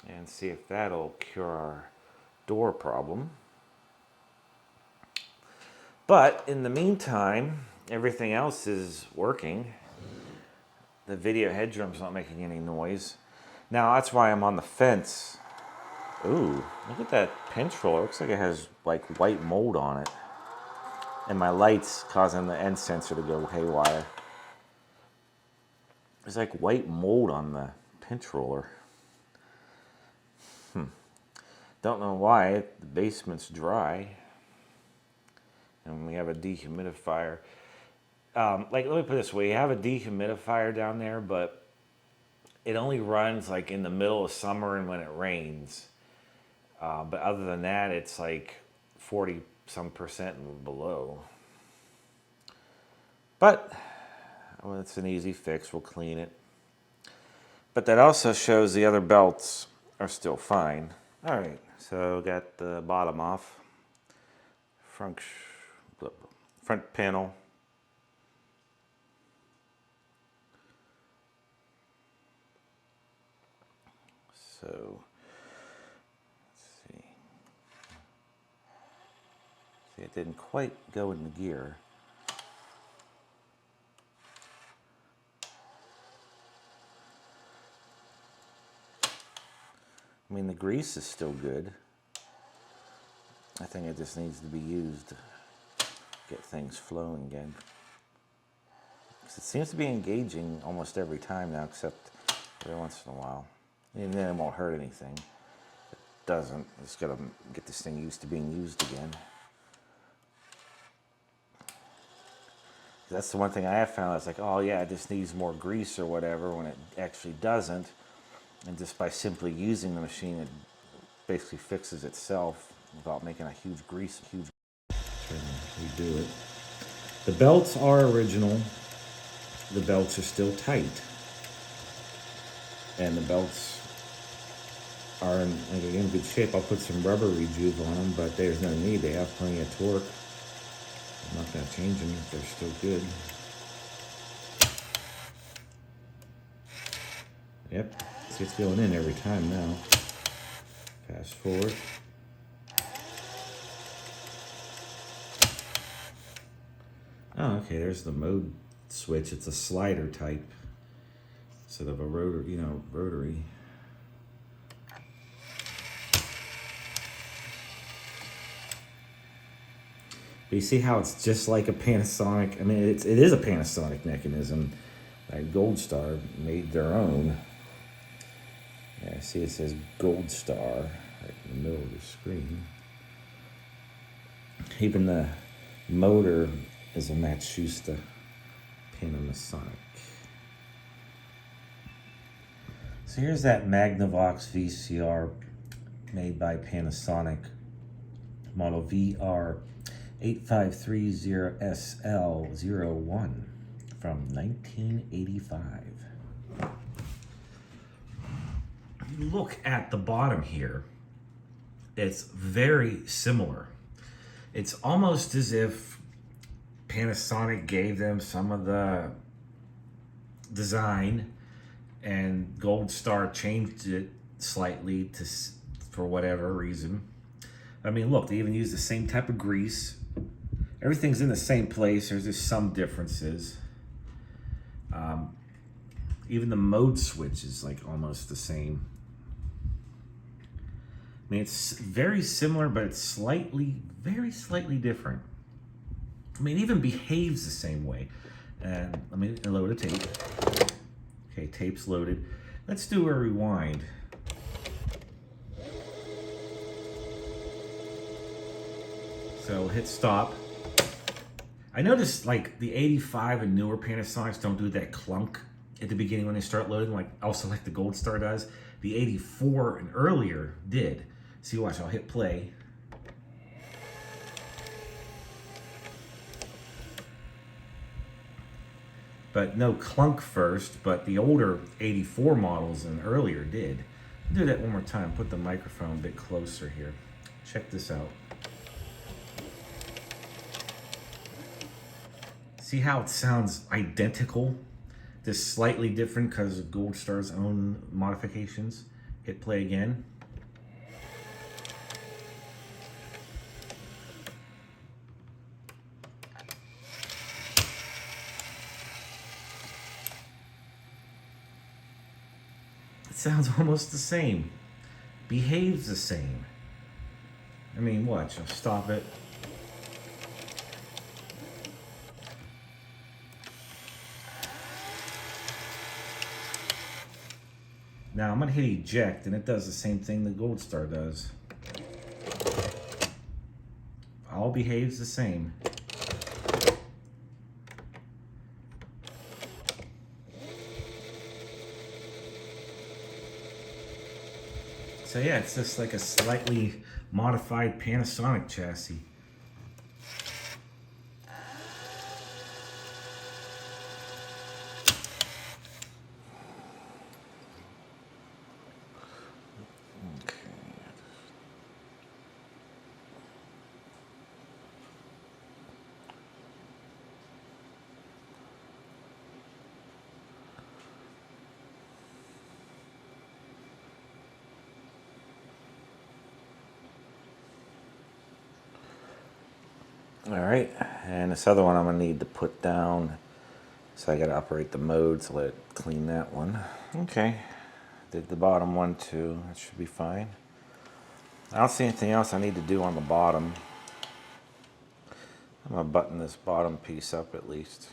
and see if that'll cure our door problem. But in the meantime, everything else is working. The video head drum's not making any noise. Now that's why I'm on the fence. Ooh, look at that pinch roller. It looks like it has like white mold on it. And my light's causing the end sensor to go haywire. There's like white mold on the pinch roller. Don't know why. The basement's dry. And we have a dehumidifier. Let me put it this way. You have a dehumidifier down there, but it only runs like in the middle of summer and when it rains. But other than that, it's like 40% and below. But well, it's an easy fix. We'll clean it. But that also shows the other belts are still fine. All right, so got the bottom off. Front panel. So, let's see. See, it didn't quite go in the gear. I mean, the grease is still good. I think it just needs to be used to get things flowing again. It seems to be engaging almost every time now, except every once in a while. And then it won't hurt anything. It doesn't. Just gotta get this thing used to being used again. That's the one thing I have found. It's like, oh yeah, it just needs more grease or whatever, when it actually doesn't. And just by simply using the machine, it basically fixes itself without making a huge grease. Try to redo it. The belts are original. The belts are still tight. And the belts are in good shape. I'll put some rubber rejuve on them, but there's no need. They have plenty of torque. I'm not going to change them if they're still good. Yep, it's going in every time now. Fast forward. Oh, okay, there's the mode switch. It's a slider type instead of a rotor, rotary. But you see how it's just like a Panasonic. I mean, it is a Panasonic mechanism. Like GoldStar made their own. Yeah, see it says GoldStar right in the middle of the screen. Even the motor is a Matsushita Panasonic. So here's that Magnavox VCR made by Panasonic, model VR8530SL01 from 1985. Look at the bottom here. It's very similar. It's almost as if Panasonic gave them some of the design and GoldStar changed it slightly for whatever reason. I mean, look, they even use the same type of grease. Everything's in the same place. There's just some differences. Even the mode switch is like almost the same. I mean, it's very similar, but it's very slightly different. I mean, it even behaves the same way. And let me load a tape. Okay, tape's loaded. Let's do a rewind. So hit stop. I noticed like the 85 and newer Panasonics don't do that clunk at the beginning when they start loading, like also like the GoldStar does. The 84 and earlier did. See, watch, I'll hit play. But no clunk first, but the older 84 models and earlier did. I'll do that one more time. Put the microphone a bit closer here. Check this out. See how it sounds identical? Just slightly different because of GoldStar's own modifications. Hit play again. It sounds almost the same. Behaves the same. I mean, watch, I'll stop it. Now I'm gonna hit eject and it does the same thing the GoldStar does. All behaves the same. So yeah, it's just like a slightly modified Panasonic chassis. All right, and this other one I'm gonna need to put down. So I gotta operate the mode, so let it clean that one. Okay, did the bottom one too, that should be fine. I don't see anything else I need to do on the bottom. I'm gonna button this bottom piece up at least.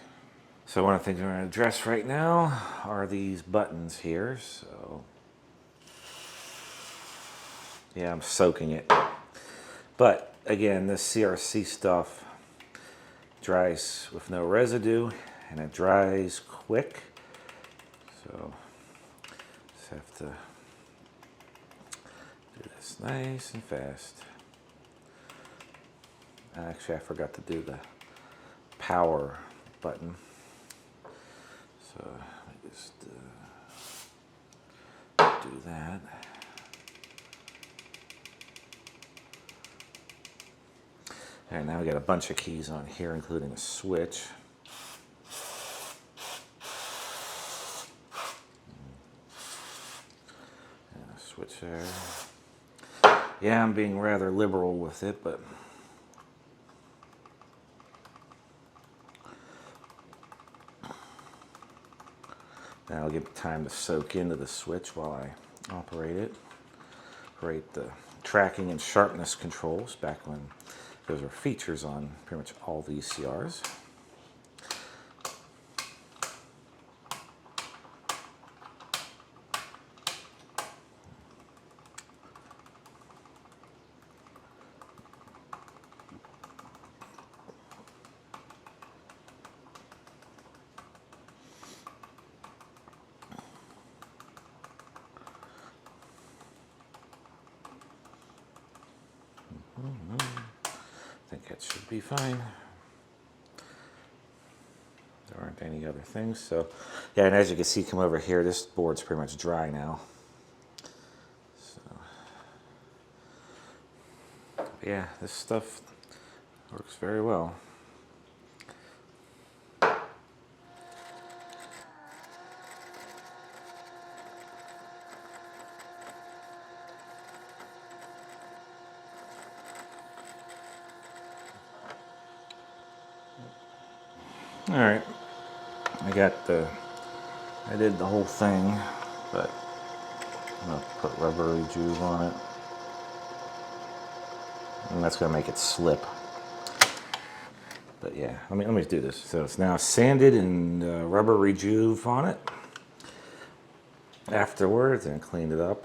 So one of the things we're gonna address right now are these buttons here, so. Yeah, I'm soaking it. But again, this CRC stuff dries with no residue and it dries quick. So just have to do this nice and fast. Actually, I forgot to do the power button. So let me just do that. All right, now we got a bunch of keys on here, including a switch. And a switch there. Yeah, I'm being rather liberal with it, but now I'll give time to soak into the switch while I operate it. Operate the tracking and sharpness controls back when those are features on pretty much all VCRs. I think that should be fine. There aren't any other things. So yeah, and as you can see, come over here, this board's pretty much dry now. So yeah, this stuff works very well. All right, I did the whole thing, but I'm gonna put rubbery juice on it, and that's gonna make it slip. But yeah, let me do this. So it's now sanded and rubber rejuve on it afterwards, and cleaned it up.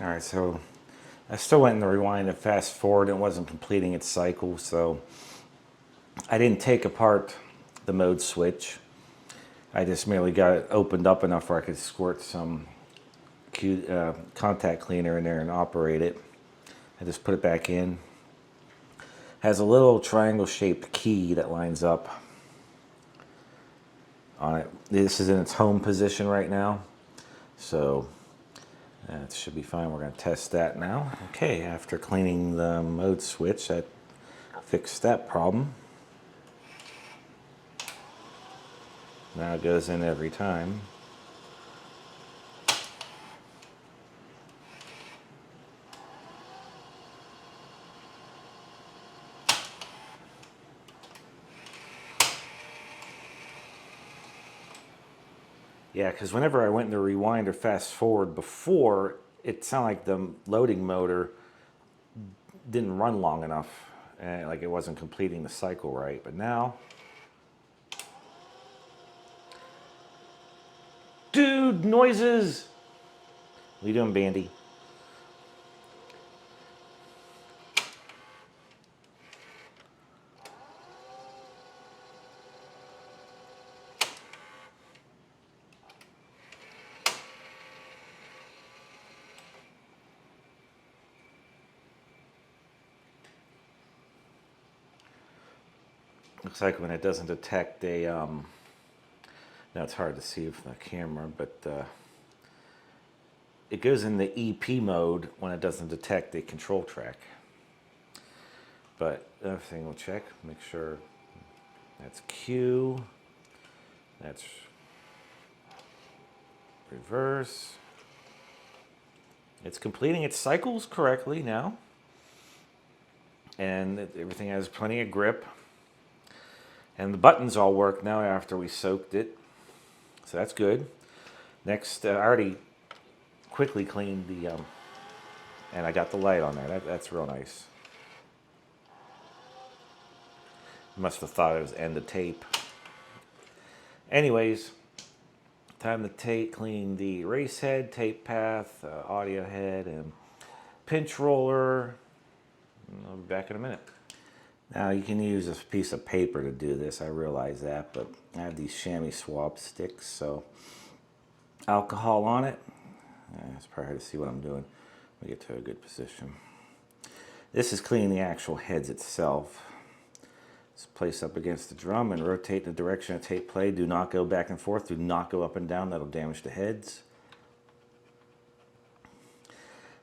All right, so I still went in the rewind and fast forward. It wasn't completing its cycle, so I didn't take apart the mode switch. I just merely got it opened up enough where I could squirt some contact cleaner in there and operate it. I just put it back in. Has a little triangle shaped key that lines up on it. This is in its home position right now, so that should be fine. We're going to test that now. Okay, after cleaning the mode switch, that fixed that problem. Now it goes in every time. Yeah, because whenever I went into rewind or fast forward before, it sounded like the loading motor didn't run long enough, and like it wasn't completing the cycle right. But now, dude, noises! What are you doing, Bandy? Looks like when it doesn't detect a, now it's hard to see from the camera, but it goes in the EP mode when it doesn't detect a control track. But the other thing we'll check, make sure that's Q, that's reverse. It's completing its cycles correctly now, and everything has plenty of grip. And the buttons all work now after we soaked it, so that's good. Next, I already quickly cleaned the, and I got the light on there. That's real nice. Must have thought it was end of tape. Anyways, time to clean the race head, tape path, audio head, and pinch roller. I'll be back in a minute. Now you can use a piece of paper to do this, I realize that, but I have these chamois swab sticks, so alcohol on it. It's probably hard to see what I'm doing. Let me get to a good position. This is cleaning the actual heads itself. Just place up against the drum and rotate in the direction of tape play. Do not go back and forth. Do not go up and down. That'll damage the heads.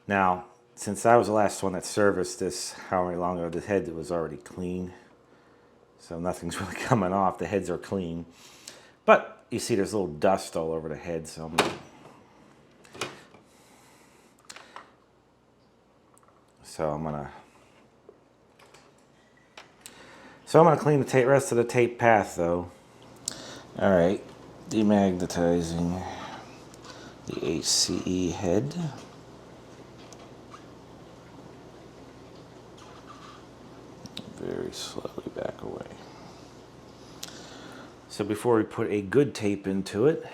Now, since I was the last one that serviced this, however long ago, the head was already clean. So nothing's really coming off. The heads are clean. But you see there's a little dust all over the head, so I'm gonna clean the rest of the tape path though. All right, demagnetizing the HCE head. Very slowly back away. So before we put a good tape into it,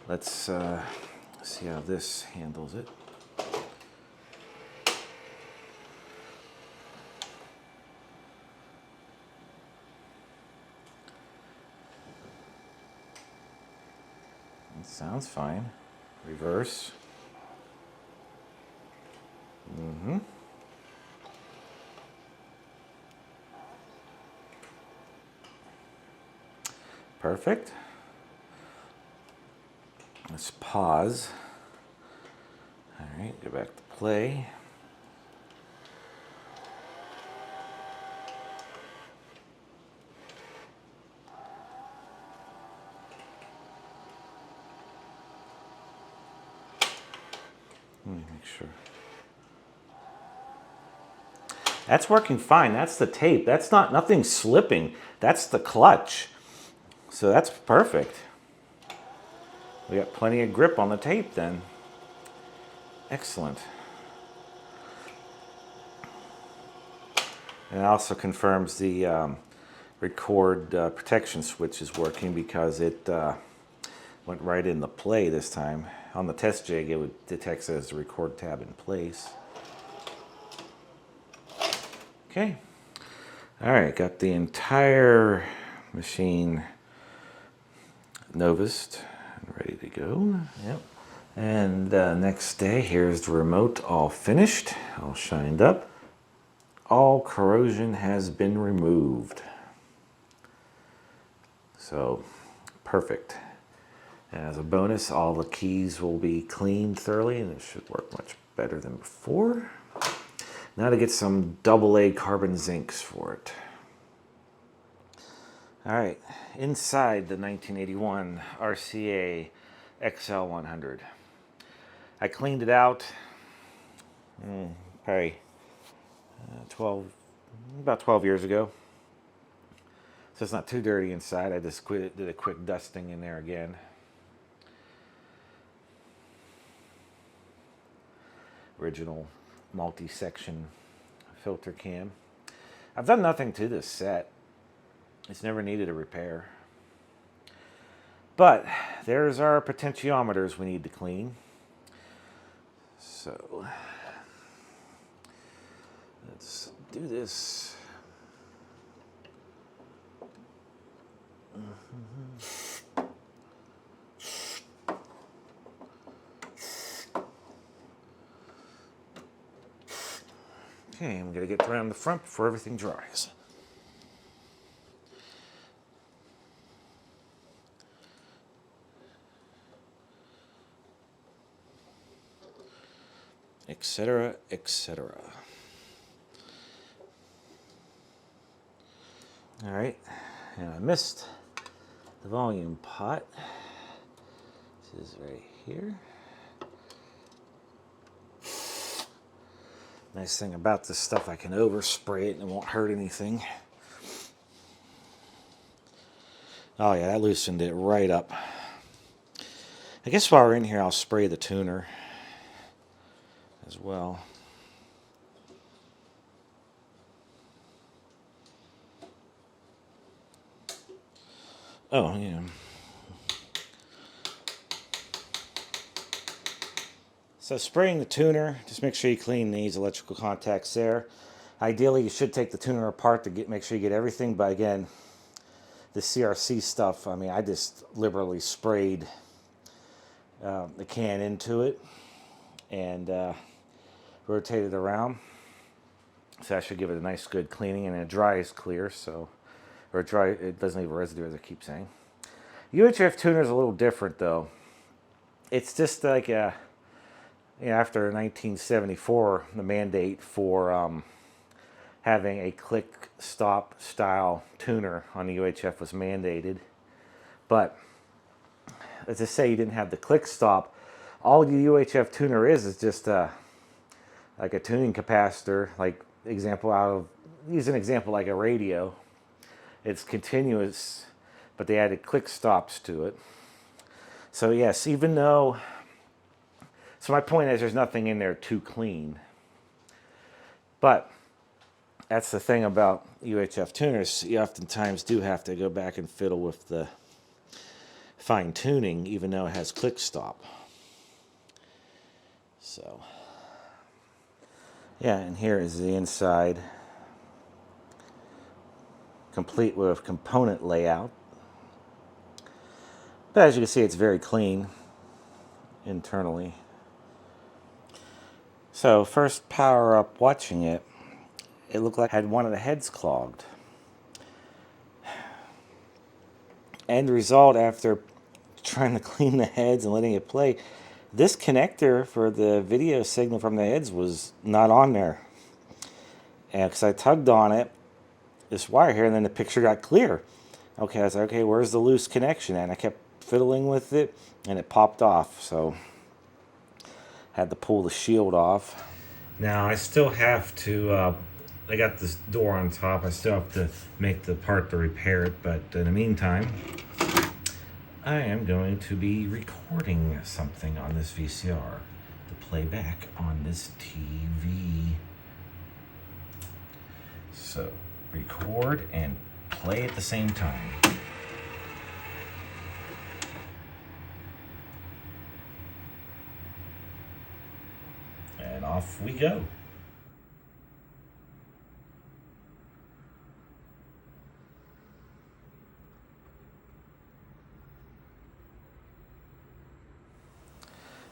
let's see how this handles it. It sounds fine. Reverse. Perfect. Let's pause. All right, go back to play. Let me make sure. That's working fine. That's the tape. That's nothing slipping. That's the clutch. So that's perfect. We got plenty of grip on the tape then. Excellent. And it also confirms the record protection switch is working because it went right in the play this time. On the test jig, it would detect it as the record tab in place. Okay. All right, got the entire machine novused and ready to go. Yep. And next day, here's the remote all finished, all shined up. All corrosion has been removed. So, perfect. And as a bonus, all the keys will be cleaned thoroughly and it should work much better than before. Now to get some AA carbon zincs for it. All right, inside the 1981 RCA XL-100. I cleaned it out probably about 12 years ago. So it's not too dirty inside. I just did a quick dusting in there again. Original multi-section filter cam. I've done nothing to this set. It's never needed a repair. But there's our potentiometers we need to clean. So let's do this. Okay, I'm going to get around the front before everything dries. Etc., etc. All right, and I missed the volume pot. This is right here. Nice thing about this stuff, I can overspray it and it won't hurt anything. Oh yeah, that loosened it right up. I guess while we're in here, I'll spray the tuner as well. Oh, yeah. So spraying the tuner, just make sure you clean these electrical contacts there. Ideally, you should take the tuner apart to make sure you get everything, but again, the CRC stuff, I mean, I just liberally sprayed the can into it and rotated around. So that should give it a nice good cleaning, and it dries clear, so, or it doesn't leave a residue, as I keep saying. UHF tuner is a little different though. It's just like after 1974, the mandate for having a click stop style tuner on the UHF was mandated. But let's just say you didn't have the click stop. All the UHF tuner is just like a tuning capacitor, like use an example like a radio. It's continuous, but they added click stops to it. So yes, even though, so my point is there's nothing in there to clean. But that's the thing about UHF tuners. You oftentimes do have to go back and fiddle with the fine tuning, even though it has click stop. So, yeah, and here is the inside, complete with component layout. But as you can see, it's very clean internally. So first power up watching it, it looked like it had one of the heads clogged. End result, after trying to clean the heads and letting it play, this connector for the video signal from the heads was not on there. And because I tugged on it, this wire here, and then the picture got clear. Okay, I was like, okay, where's the loose connection? And I kept fiddling with it, and it popped off. So had to pull the shield off. Now I still have to, I got this door on top. I still have to make the part to repair it, but in the meantime, I am going to be recording something on this VCR to play back on this TV. So, record and play at the same time. And off we go.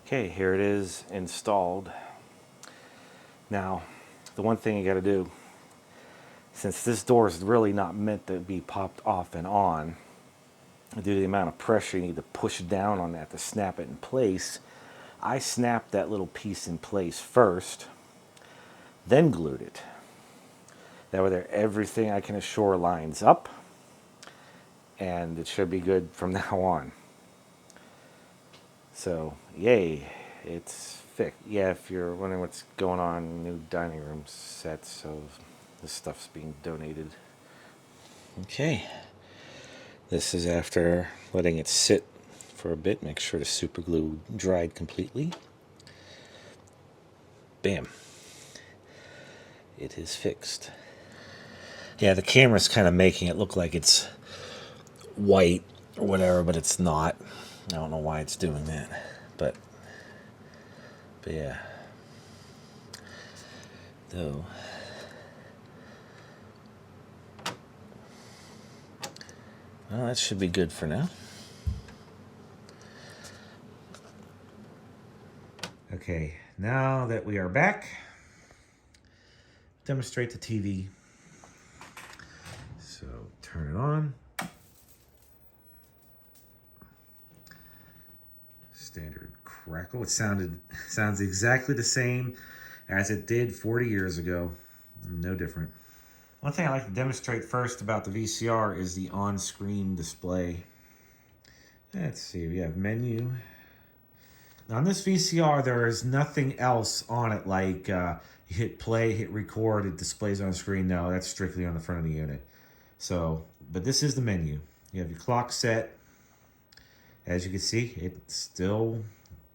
Okay, here it is installed. Now, the one thing you got to do, since this door is really not meant to be popped off and on, due to the amount of pressure you need to push down on that to snap it in place, I snapped that little piece in place first, then glued it. That way there, everything I can assure lines up, and it should be good from now on. So, yay, it's fixed. Yeah, if you're wondering what's going on, new dining room sets, so this stuff's being donated. Okay, this is after letting it sit for a bit. Make sure the super glue dried completely. Bam. It is fixed. Yeah, the camera's kind of making it look like it's white or whatever, but it's not. I don't know why it's doing that, but yeah. Though, well, that should be good for now. Okay, now that we are back, demonstrate the TV. So turn it on. Standard crackle. It sounds exactly the same as it did 40 years ago. No different. One thing I like to demonstrate first about the VCR is the on-screen display. Let's see, we have menu. Now on this VCR, there is nothing else on it like you hit play, hit record, it displays on screen. No, that's strictly on the front of the unit. So, but this is the menu. You have your clock set. As you can see, it still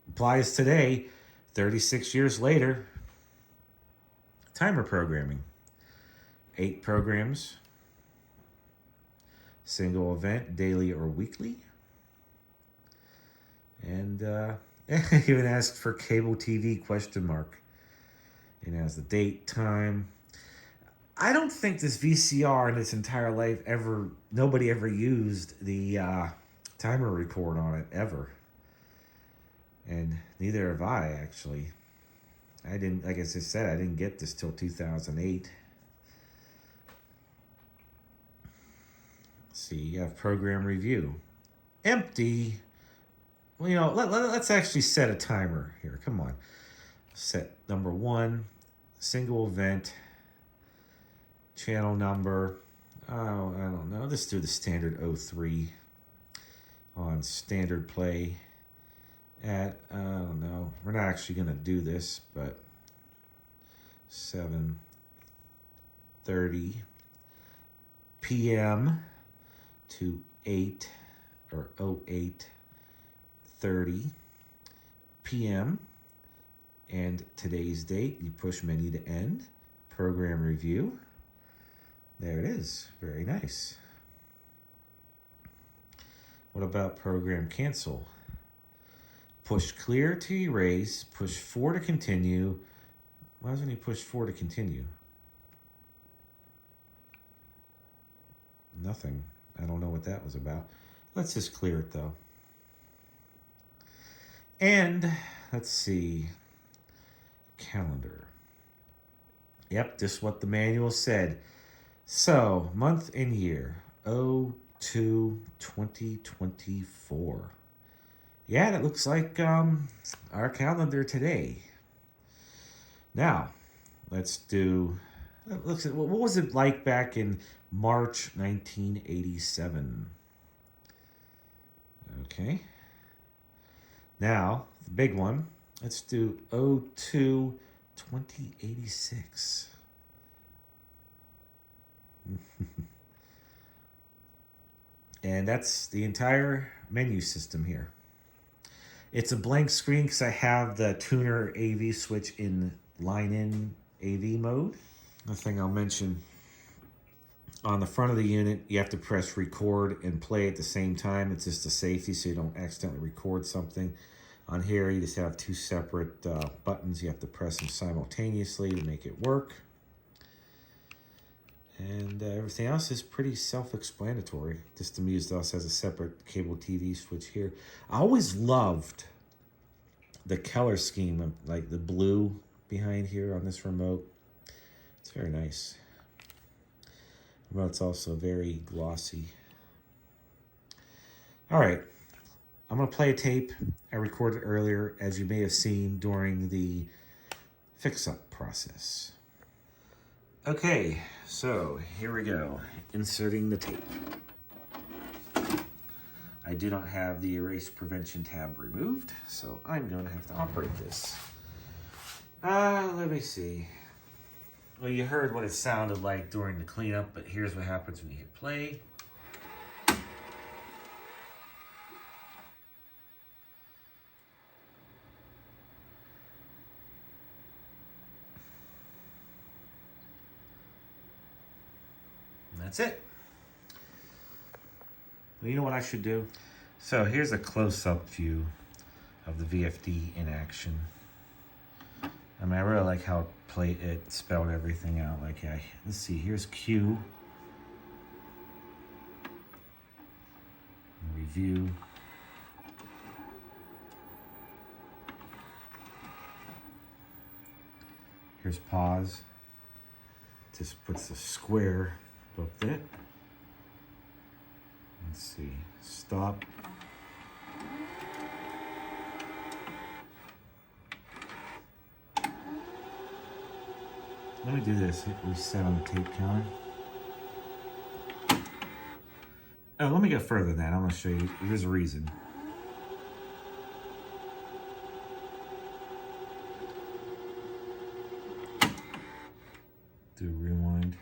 applies today, 36 years later. Timer programming. 8 programs. Single event, daily or weekly. And even asked for cable TV question mark. It has the date, time. I don't think this VCR in its entire life nobody ever used the timer record on it ever, and neither have I actually. I didn't, like I said, I didn't get this till 2008. Let's see, you have program review, empty. Well, you know, let's actually set a timer here. Come on, set number 1, single event, channel number. Oh, I don't know. Let's do the standard 03. On standard play at, I don't know, we're not actually going to do this, but 7:30 p.m. to 8 or 08:30 p.m. and today's date. You push menu to end, program review. There it is. Very nice. What about program cancel? Push clear to erase, push 4 to continue. Why doesn't he push 4 to continue? Nothing. I don't know what that was about. Let's just clear it though. And let's see. Calendar. Yep, just what the manual said. So, month and year. 02/2024. Yeah, it looks like our calendar today. Now, let's do. Looks at what was it like back in March 1987. Okay. Now, the big one. Let's do 02/2086. And that's the entire menu system here. It's a blank screen because I have the tuner AV switch in line-in AV mode. The thing I'll mention, on the front of the unit, you have to press record and play at the same time. It's just a safety so you don't accidentally record something. On here, you just have two separate buttons. You have to press them simultaneously to make it work. And everything else is pretty self-explanatory. Just amused also has a separate cable TV switch here. I always loved the color scheme of like the blue behind here on this remote. It's very nice. The remote's also very glossy. All right, I'm gonna play a tape I recorded earlier, as you may have seen during the fix-up process. Okay, so here we go, inserting the tape. I do not have the erase prevention tab removed, so I'm going to have to operate this. Let me see. Well, you heard what it sounded like during the cleanup, but here's what happens when you hit play. That's it. Well, you know what I should do? So here's a close-up view of the VFD in action. I mean, I really like how it spelled everything out. Like, let's see, here's Q. Review. Here's pause. Just puts the square above it. Let's see, stop. Let me do this, hit reset on the tape counter. Oh, let me go further than that. I'm gonna show you, there's a reason. Do rewind.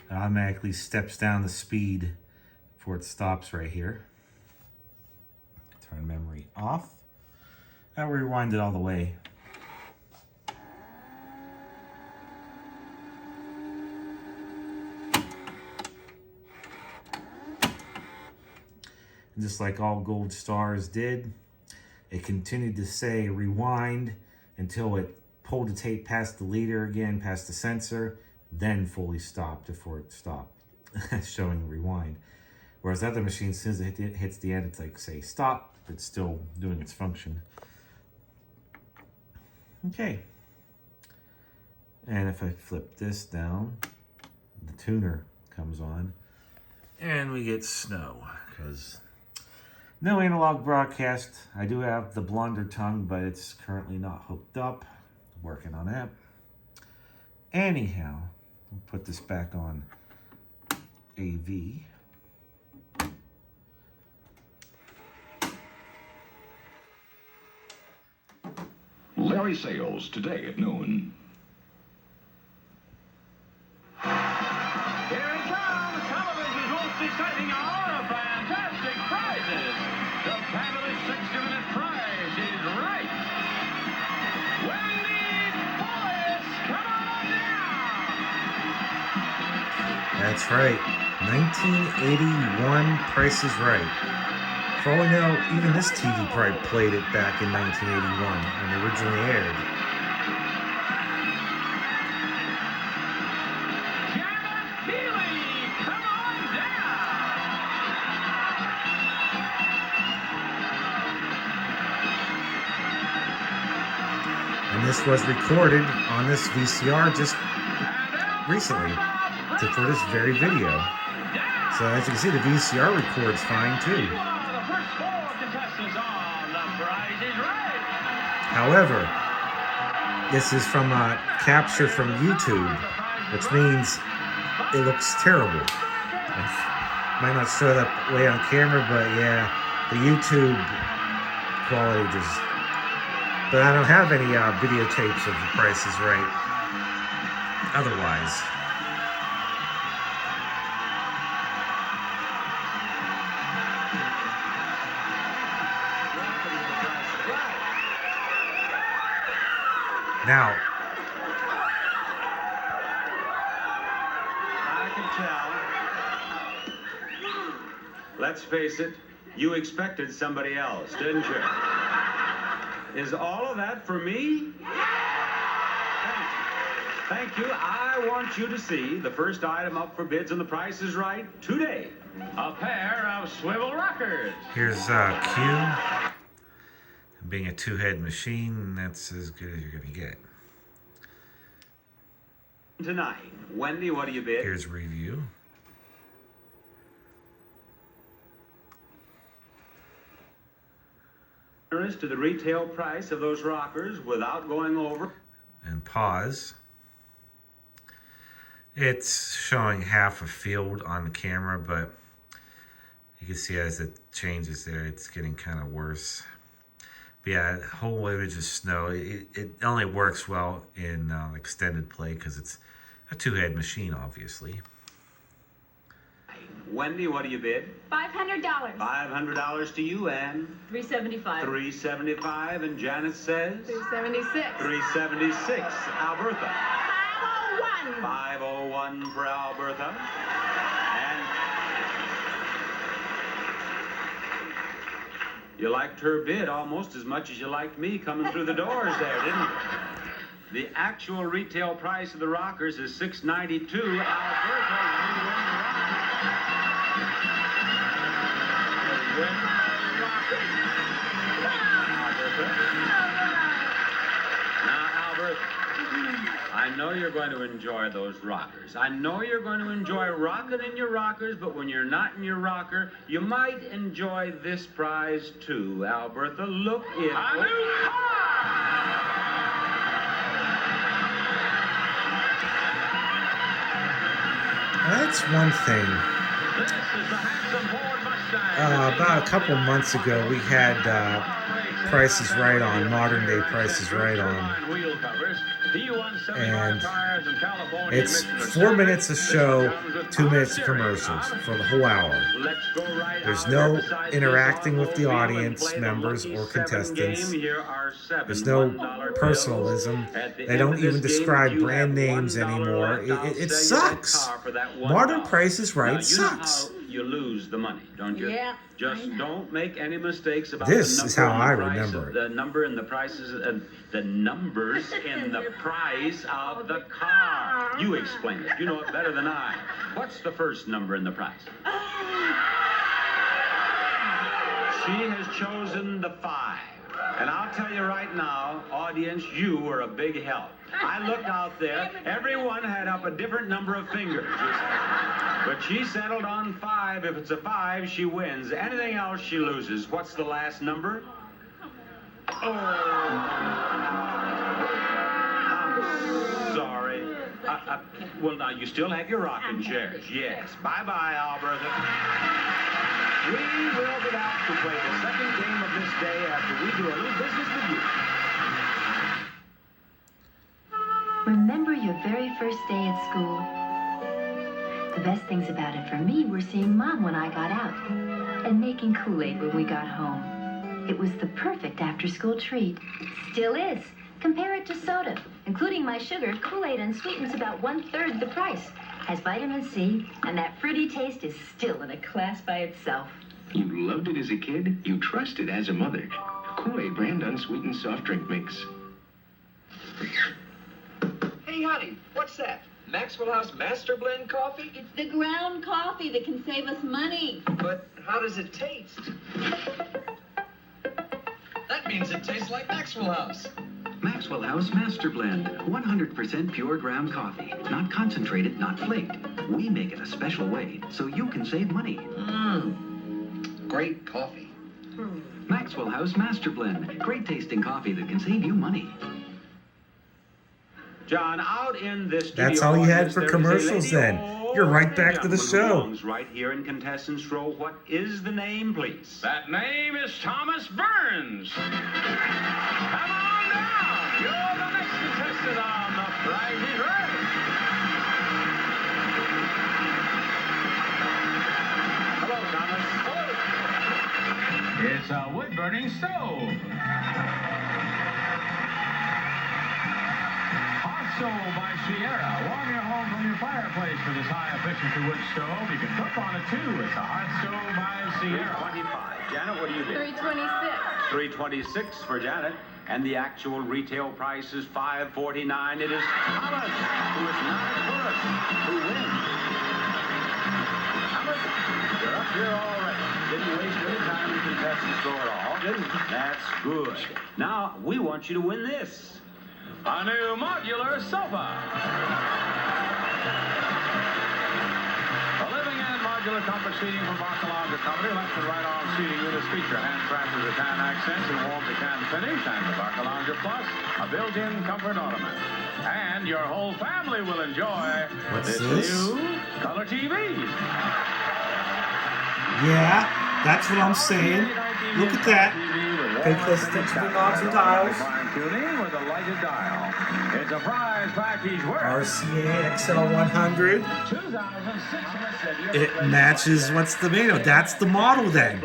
It automatically steps down the speed before it stops right here. Turn memory off. I'll rewind it all the way. And just like all GoldStars did, it continued to say rewind until it pulled the tape past the leader again, past the sensor, then fully stopped before it stopped, showing rewind. Whereas other machines, as soon as it hits the end, it's like, say, stop, it's still doing its function. Okay. And if I flip this down, the tuner comes on, and we get snow, because no analog broadcast. I do have the blonder tongue, but it's currently not hooked up. Working on that. Anyhow, we'll put this back on AV. Larry Sales, today at noon. Here it comes! Television's most exciting hour of fantastic prizes! The fabulous 60-minute prize is right! Wendy Bullis, come on down! That's right. 1981 Price is Right. For all we know, even this TV probably played it back in 1981 when it originally aired. Janet Healy, come on down! And this was recorded on this VCR just recently for this very video. So as you can see, the VCR records fine too. However, this is from a capture from YouTube, which means it looks terrible. Might not show that way on camera, but yeah, the YouTube quality just... But I don't have any videotapes of The Price is Right otherwise. Now, I can tell. Let's face it, you expected somebody else, didn't you? Is all of that for me? Thank you. I want you to see the first item up for bids on The Price is Right today. A pair of swivel rockers. here's Q. Being a two-head machine, that's as good as you're going to get. Tonight. Wendy, what do you bid? Here's review. To the retail price of those rockers without going over. And pause. It's showing half a field on the camera, but you can see as it changes there, it's getting kind of worse. But yeah, the whole image of snow, it only works well in extended play because it's a two-head machine, obviously. Wendy, what do you bid? $500. $500 to you, Ann. $375. $375, and Janet says? $376. $376. Albertha. $501. $501 for Albertha. And you liked her bid almost as much as you liked me coming through the doors there, didn't you? The actual retail price of the rockers is $692. Albertha, you win the rockers. Now, Albert, I know you're going to enjoy those rockers. I know you're going to enjoy rocking in your rockers, but when you're not in your rocker, you might enjoy this prize too. Albertha, look it. A new car! That's one thing. This is the handsome Ford Mustang. About a couple months ago, we had Price is Right on, modern day Price is Right on. And it's 4 minutes of show, 2 minutes of commercials for the whole hour. There's no interacting with the audience members or contestants. There's no personalism. They don't even describe brand names anymore. It sucks. Modern Price is Right sucks. You lose the money, don't you? Yeah. Just don't make any mistakes about This the is number how and I the price remember of- it. The number and the prices, the numbers in the price of the car. You explain it. You know it better than I. What's the first number in the price? She has chosen the 5. And I'll tell you right now, audience, you were a big help. I looked out there. Everyone had up a different number of fingers. But she settled on 5. If it's a 5, she wins. Anything else, she loses. What's the last number? Oh. I'm sorry. Well, now, you still have your rocking chairs. Yes. Bye-bye, Albertha. We will be back to play the second game of this day after we do a little business with you. Remember your very first day at school? The best things about it for me were seeing Mom when I got out and making Kool-Aid when we got home. It was the perfect after-school treat. Still is. Compare it to soda. Including my sugar, Kool-Aid unsweetened's about 1/3 the price. Has vitamin C, and that fruity taste is still in a class by itself. You loved it as a kid, you trust it as a mother. Kool-Aid brand unsweetened soft drink mix. Hey, honey, what's that? Maxwell House Master Blend coffee? It's the ground coffee that can save us money. But how does it taste? That means it tastes like Maxwell House. Maxwell House Master Blend, 100% pure ground coffee. Not concentrated, not flaked. We make it a special way so you can save money. Great coffee. Maxwell House Master Blend, great tasting coffee that can save you money. John, out in this studio. That's all you had for there's a commercials lady. then. You're right back to the show. Belongs right here in contestants row. What is the name, please? That name is Thomas Burns. Come on down. You're the next contestant on The Prize is Right. Hello, Thomas. It's a wood-burning stove. Hot Stove by Sierra. Warm your home from your fireplace with this high-efficiency wood stove. You can cook on it, too. It's a Hot Stove by Sierra. 325. Janet, what do you think? 326. 326 for Janet. And the actual retail price is $5.49. It is Thomas who is not at us. Who wins? Thomas, you're up here already. Didn't waste any time in contestants row at all, didn't you? That's good. Now, we want you to win this. A new modular sofa. The living and modular comfort seating from Barcalonger Company. Left and right arm seating units feature handcrafted rattan accents and warm rattan finish, and the Barcalonger Plus, a built-in comfort ottoman. And your whole family will enjoy What's this this? new color TV. Yeah, that's what I'm saying. Look at that. Pay close attention to the knobs and dials. Fine-tuning with a lighted dial. It's a prize package worth RCA XL-100. 2,600. It matches what's the manual. That's the model then.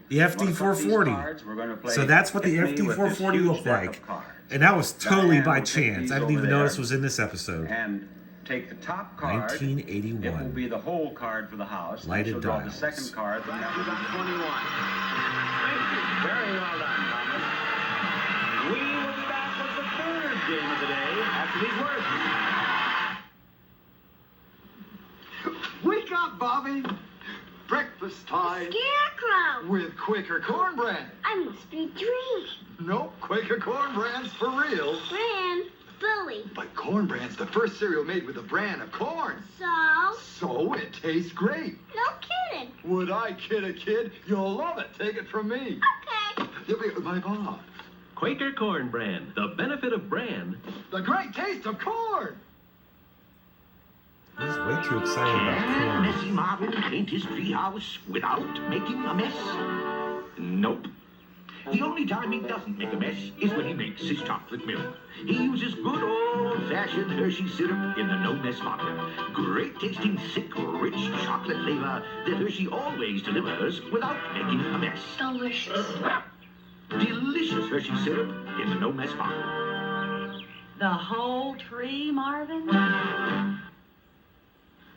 The FD440. So that's what the FD440 looked like. And that was totally by chance. I didn't even notice it was in this episode. And take the top card. 1981. It will be the whole card for the house. Lighted She'll draw dials. the second card from that. You got 21. Thank you. Very well done, Thomas. We will be back with the third game of the day after these words. Wake up, Bobby. Breakfast time. Scarecrow. With Quaker Cornbread. I must be dreaming. Nope, Quaker Cornbread's for real. Bran, bully. But Cornbread's the first cereal made with a bran of corn. So it tastes great. No kidding. Would I kid a kid? You'll love it. Take it from me. Okay. My Bob. Quaker Corn Bran. The benefit of bran. The great taste of corn. He's way too excited about corn. Messy Marvin paint his treehouse without making a mess? Nope. The only time he doesn't make a mess is when he makes his chocolate milk. He uses good old-fashioned Hershey syrup in the no-mess vodka. Great tasting, thick, rich chocolate flavor that Hershey always delivers without making a mess. Delicious. Delicious Hershey syrup in the no-mess vodka. The whole tree, Marvin?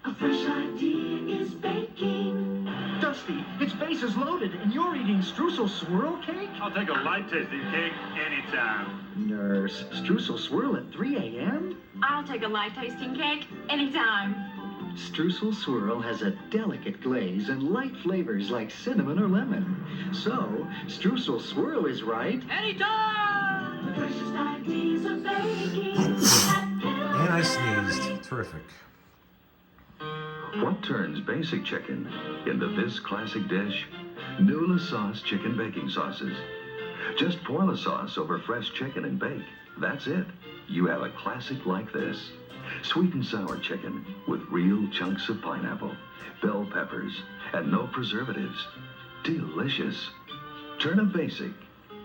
A fresh idea is baking. Dusty, its base is loaded, and you're eating streusel swirl cake? I'll take a light tasting cake anytime. Nurse, streusel swirl at 3 a.m.? I'll take a light tasting cake anytime. Streusel swirl has a delicate glaze and light flavors like cinnamon or lemon. So, streusel swirl is right. Anytime! The freshest ideas of baking. And I sneezed. Terrific. What turns basic chicken into this classic dish? New La Sauce chicken baking sauces. Just pour La Sauce over fresh chicken and bake. That's it. You have a classic like this. Sweet and sour chicken with real chunks of pineapple, bell peppers, and no preservatives. Delicious. Turn a basic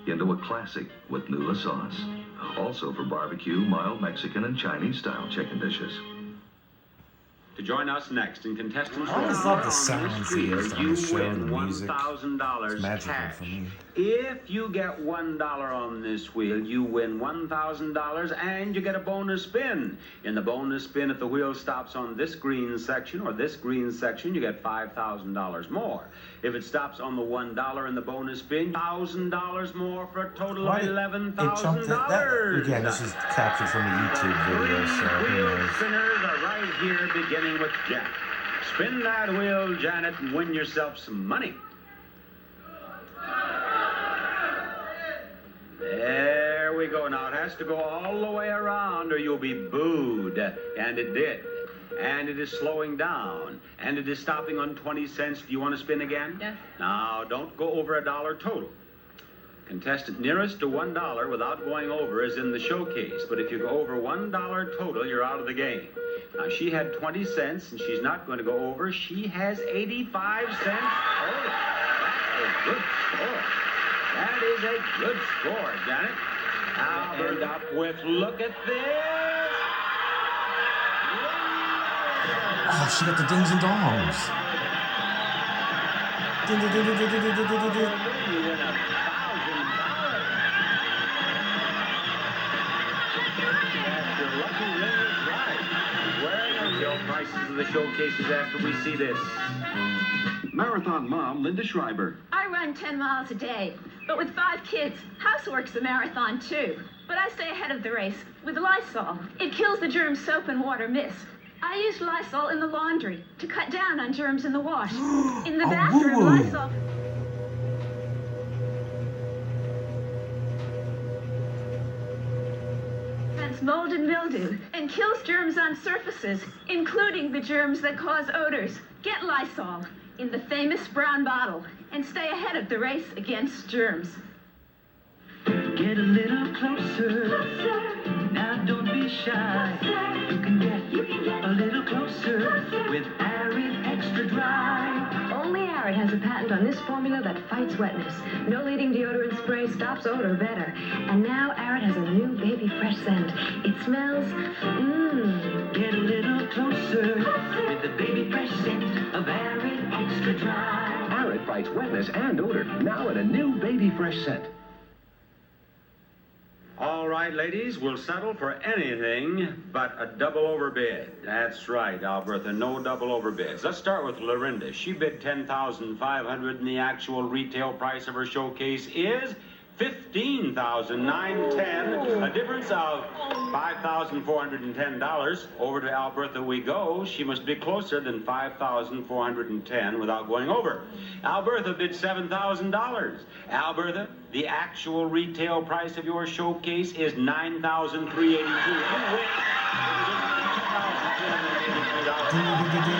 into a classic with new La Sauce. Also for barbecue, mild Mexican, and Chinese-style chicken dishes. To join us next in contestants I always row love the on sounds this he wheel, used on you the show win and the music. $1,000 It's magical cash. for me. If you get $1 on this wheel, you win $1,000 and you get a bonus spin. In the bonus spin, if the wheel stops on this green section or this green section, you get $5,000 more. If it stops on the $1 in the bonus spin, $1,000 more for a total of $11,000. Again, this is captured from a YouTube video, so who Wheel knows. spinners are right here, beginning with Janet. Spin that wheel, Janet, and win yourself some money. There we go. Now it has to go all the way around or you'll be booed. And it did. And it is slowing down. And it is stopping on 20 cents. Do you want to spin again? Yes. Now, don't go over $1 total. Contestant nearest to $1 without going over is in the showcase, but if you go over $1 total, you're out of the game. Now, she had 20 cents, and she's not going to go over. She has 85 cents. Oh, that's a good score. That is a good score, Janet. Albert up with, look at this. Oh, she got the dings and dongs. Prices of the showcases after we see this. Marathon mom, Linda Schreiber. I run 10 miles a day, but with 5 kids, housework's the marathon too. But I stay ahead of the race with Lysol. It kills the germs soap and water miss. I use Lysol in the laundry to cut down on germs in the wash. In the bathroom, Lysol... mold and mildew and kills germs on surfaces, including the germs that cause odors. Get Lysol in the famous brown bottle and stay ahead of the race against germs. Get a little closer. Now don't be shy. You can get a little closer with Arid Extra Dry. Only Arid has a patent on this formula that fights wetness. No leading deodorant spray stops odor better. And now Arid has a new baby fresh scent. It smells, Get a little closer with the baby fresh scent of Arid Extra Dry. Arid fights wetness and odor, now in a new baby fresh scent. All right, ladies, we'll settle for anything but a double overbid. That's right, Albertha, no double overbids. Let's start with Lorinda. She bid $10,500, and the actual retail price of her showcase is $15,910, a difference of $5,410. Over to Albertha we go. She must be closer than $5,410 without going over. Albertha bid $7,000. Albertha, the actual retail price of your showcase is $9,382. You win.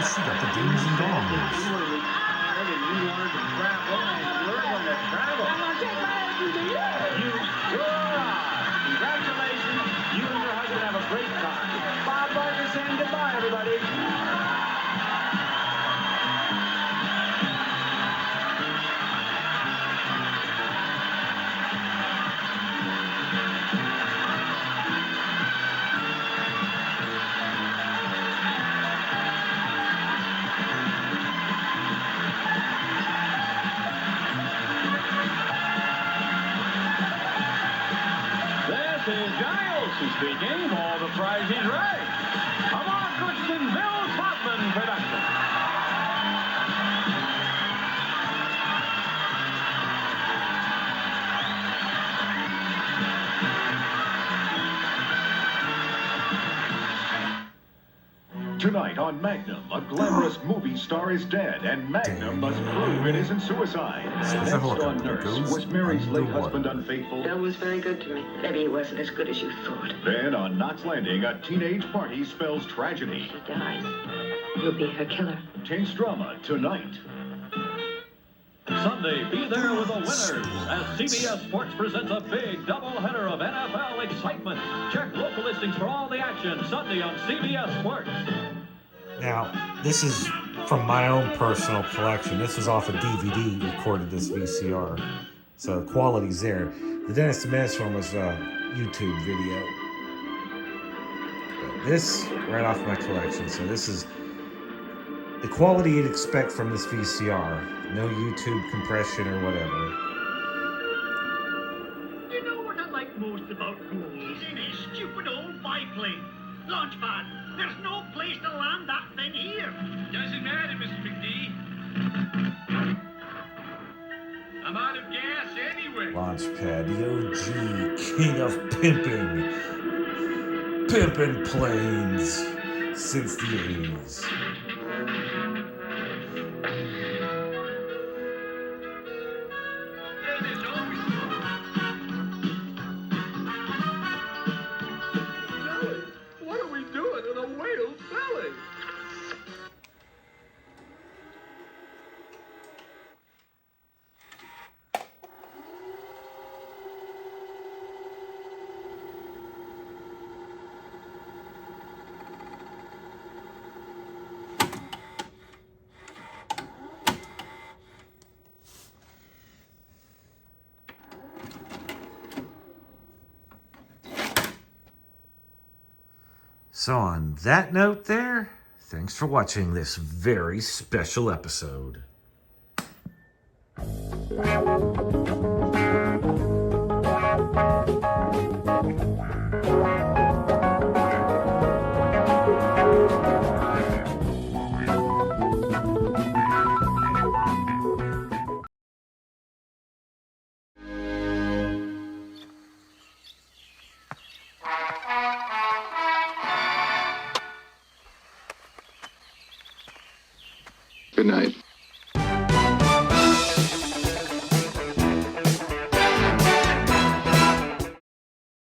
She got the dings and dongs. You were retired and you wanted to travel, and you're going to travel. I'm going to take my husband to you. You're right. Congratulations. You and your husband have a great time. Bob Barker saying goodbye, everybody. This is Giles speaking for The Price is Right. A Mark Goodson, Bill Topman production. Tonight on Magnum, a glamorous movie star is dead, and Magnum must prove it isn't suicide. Next on Nurse, was Mary's late husband unfaithful? Bill was very good to me. Maybe he wasn't as good as you thought. Then on Knots Landing, a teenage party spells tragedy. She dies. You'll be her killer. Chase drama tonight. Sunday, be there with the winners as CBS Sports presents a big doubleheader of NFL excitement. Check local listings for all the action Sunday on CBS Sports. Now, this is from my own personal collection. This was off a DVD recorded this VCR. So the quality's there. The Dennis the Menace one was a YouTube video. But this, right off my collection. So this is the quality you'd expect from this VCR. No YouTube compression or whatever. You know what I like most about Gold? This stupid old biplane. Launchpad, there's no place to land that thing here. Doesn't matter, Mr. McD. I'm out of gas anyway. Launchpad, the OG king of pimping. Pimping planes since the 80s. So on that note there, thanks for watching this very special episode. Good night.